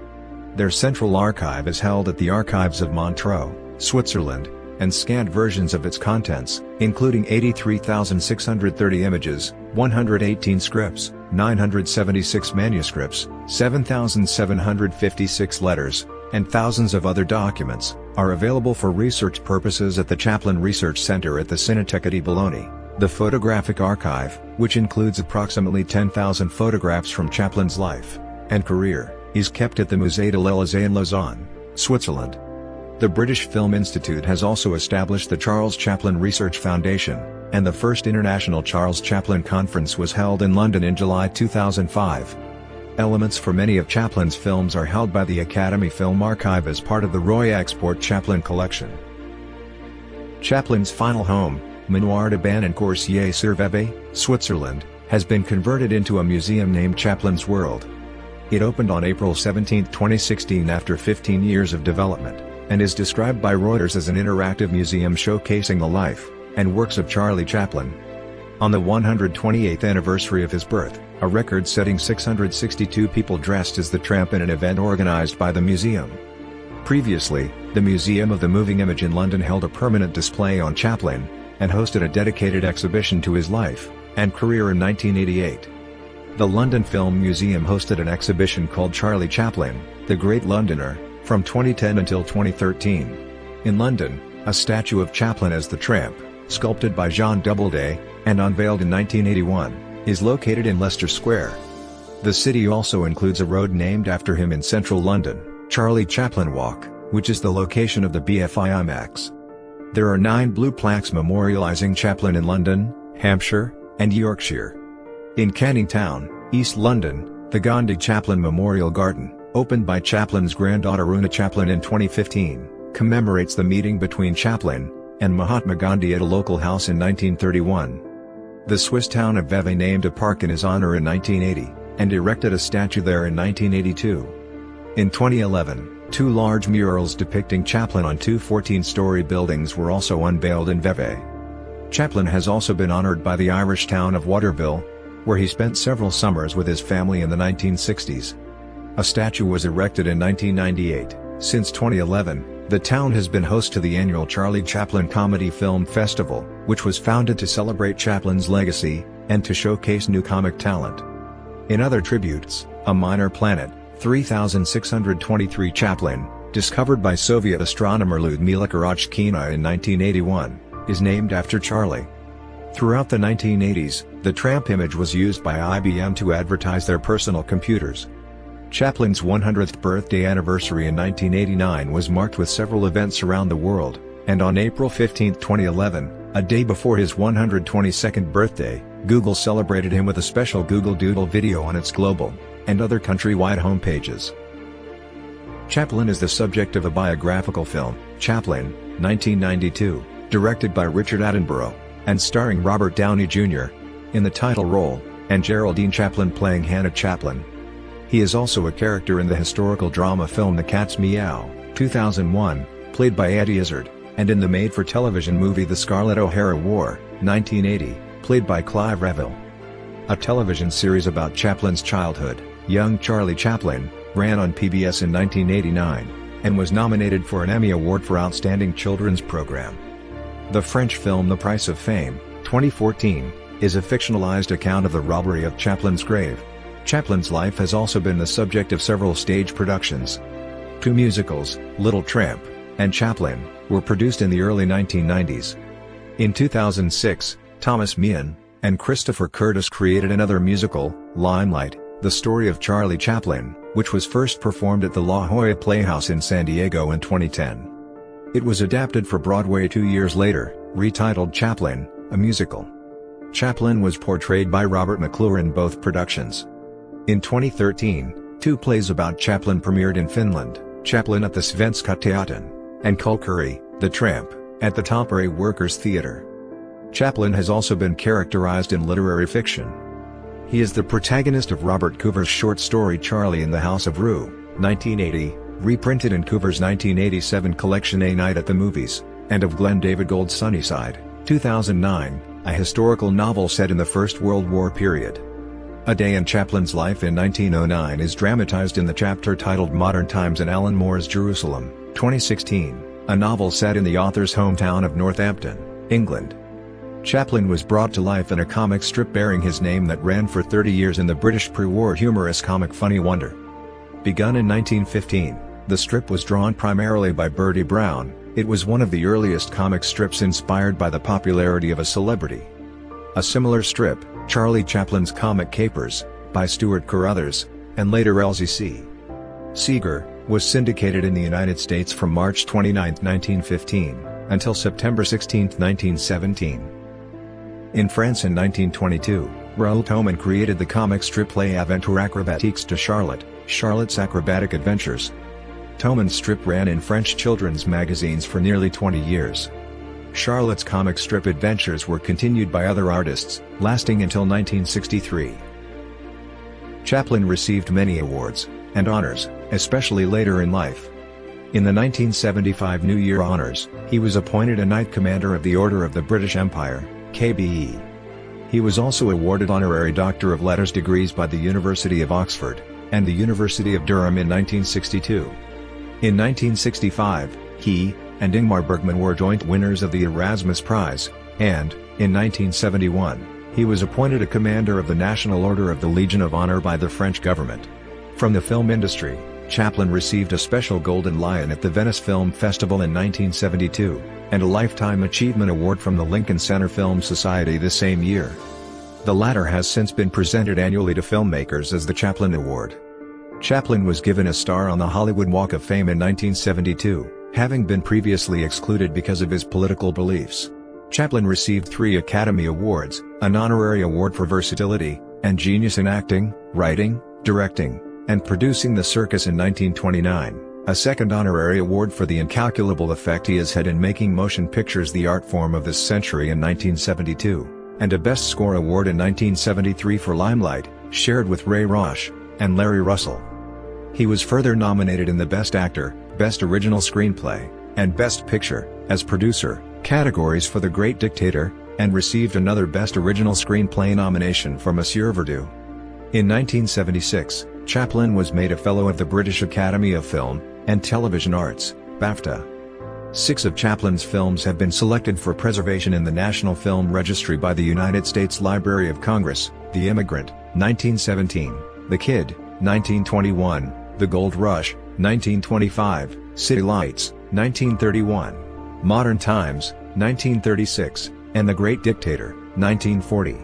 Their central archive is held at the Archives of Montreux, Switzerland, and scanned versions of its contents, including 83,630 images, 118 scripts, 976 manuscripts, 7,756 letters, and thousands of other documents, are available for research purposes at the Chaplin Research Center at the Cineteca di Bologna. The photographic archive, which includes approximately 10,000 photographs from Chaplin's life and career, is kept at the Musée de l'Élysée in Lausanne, Switzerland. The British Film Institute has also established the Charles Chaplin Research Foundation, and the first International Charles Chaplin Conference was held in London in July 2005. Elements for many of Chaplin's films are held by the Academy Film Archive as part of the Roy Export Chaplin collection. Chaplin's final home, Manoir de Banancourt-sur-Vevey, Switzerland, has been converted into a museum named Chaplin's World. It opened on April 17, 2016 after 15 years of development, and is described by Reuters as an interactive museum showcasing the life and works of Charlie Chaplin. On the 128th anniversary of his birth, a record-setting 662 people dressed as the Tramp in an event organized by the museum. Previously, the Museum of the Moving Image in London held a permanent display on Chaplin, and hosted a dedicated exhibition to his life and career in 1988. The London Film Museum hosted an exhibition called Charlie Chaplin, The Great Londoner, from 2010 until 2013. In London, a statue of Chaplin as the Tramp, sculpted by Jean Doubleday, and unveiled in 1981, is located in Leicester Square. The city also includes a road named after him in central London, Charlie Chaplin Walk, which is the location of the BFI IMAX. There are 9 blue plaques memorialising Chaplin in London, Hampshire, and Yorkshire. In Canning Town, East London, the Gandhi Chaplin Memorial Garden, opened by Chaplin's granddaughter Una Chaplin in 2015, commemorates the meeting between Chaplin and Mahatma Gandhi at a local house in 1931. The Swiss town of Vevey named a park in his honor in 1980, and erected a statue there in 1982. In 2011, 2 large murals depicting Chaplin on 2 14-story buildings were also unveiled in Vevey. Chaplin has also been honored by the Irish town of Waterville, where he spent several summers with his family in the 1960s. A statue was erected in 1998. Since 2011, the town has been host to the annual Charlie Chaplin Comedy Film Festival, which was founded to celebrate Chaplin's legacy and to showcase new comic talent. In other tributes, a minor planet, 3623 Chaplin, discovered by Soviet astronomer Lyudmila Karachkina in 1981, is named after Charlie. Throughout the 1980s, the Tramp image was used by IBM to advertise their personal computers. Chaplin's 100th birthday anniversary in 1989 was marked with several events around the world, and on April 15, 2011, a day before his 122nd birthday, Google celebrated him with a special Google Doodle video on its global and other country-wide homepages. Chaplin is the subject of a biographical film, Chaplin, 1992, directed by Richard Attenborough, and starring Robert Downey Jr. in the title role, and Geraldine Chaplin playing Hannah Chaplin. He is also a character in the historical drama film The Cat's Meow, 2001, played by Eddie Izzard, and in the made-for-television movie The Scarlett O'Hara War, 1980, played by Clive Revill. A television series about Chaplin's childhood, Young Charlie Chaplin, ran on PBS in 1989, and was nominated for an Emmy Award for Outstanding Children's Program. The French film The Price of Fame, 2014, is a fictionalized account of the robbery of Chaplin's grave. Chaplin's life has also been the subject of several stage productions. 2 musicals, Little Tramp and Chaplin, were produced in the early 1990s. In 2006, Thomas Meehan and Christopher Curtis created another musical, Limelight, the story of Charlie Chaplin, which was first performed at the La Jolla Playhouse in San Diego in 2010. It was adapted for Broadway 2 years later, retitled Chaplin, a Musical. Chaplin was portrayed by Robert McClure in both productions. In 2013, 2 plays about Chaplin premiered in Finland, Chaplin at the Svenska Teatern, and Kulkuri, the Tramp, at the Tampere Workers' Theatre. Chaplin has also been characterized in literary fiction. He is the protagonist of Robert Coover's short story Charlie in the House of Rue, 1980, reprinted in Coover's 1987 collection A Night at the Movies, and of Glenn David Gould's Sunnyside, 2009, a historical novel set in the First World War period. A Day in Chaplin's Life in 1909 is dramatized in the chapter titled Modern Times in Alan Moore's Jerusalem, 2016, a novel set in the author's hometown of Northampton, England. Chaplin was brought to life in a comic strip bearing his name that ran for 30 years in the British pre-war humorous comic Funny Wonder. Begun in 1915, the strip was drawn primarily by Bertie Brown. It was one of the earliest comic strips inspired by the popularity of a celebrity. A similar strip, Charlie Chaplin's Comic Capers, by Stuart Carruthers, and later Elsie C. Seeger, was syndicated in the United States from March 29, 1915, until September 16, 1917. In France in 1922, Raoul Thoman created the comic strip Les Aventures Acrobatiques de Charlotte, Charlotte's Acrobatic Adventures. Thoman's strip ran in French children's magazines for nearly 20 years. Charlotte's comic strip adventures were continued by other artists, lasting until 1963. Chaplin received many awards and honors, especially later in life. In the 1975 New Year Honors, he was appointed a Knight Commander of the Order of the British Empire, KBE. He was also awarded honorary Doctor of Letters degrees by the University of Oxford, and the University of Durham in 1962. In 1965, he and Ingmar Bergman were joint winners of the Erasmus Prize, and, in 1971, he was appointed a Commander of the National Order of the Legion of Honor by the French government. From the film industry, Chaplin received a special Golden Lion at the Venice Film Festival in 1972, and a Lifetime Achievement Award from the Lincoln Center Film Society the same year. The latter has since been presented annually to filmmakers as the Chaplin Award. Chaplin was given a star on the Hollywood Walk of Fame in 1972, having been previously excluded because of his political beliefs. Chaplin received 3 Academy Awards, an honorary award for versatility, and genius in acting, writing, directing, and producing The Circus in 1929, a second honorary award for the incalculable effect he has had in making motion pictures the art form of this century in 1972, and a Best Score award in 1973 for Limelight, shared with Ray Roche and Larry Russell. He was further nominated in the Best Actor, Best Original Screenplay, and Best Picture, as producer, categories for The Great Dictator, and received another Best Original Screenplay nomination for Monsieur Verdoux. In 1976, Chaplin was made a Fellow of the British Academy of Film and Television Arts, BAFTA. 6 of Chaplin's films have been selected for preservation in the National Film Registry by the United States Library of Congress: The Immigrant, 1917, The Kid, 1921, The Gold Rush, 1925, City Lights, 1931, Modern Times, 1936, and The Great Dictator, 1940.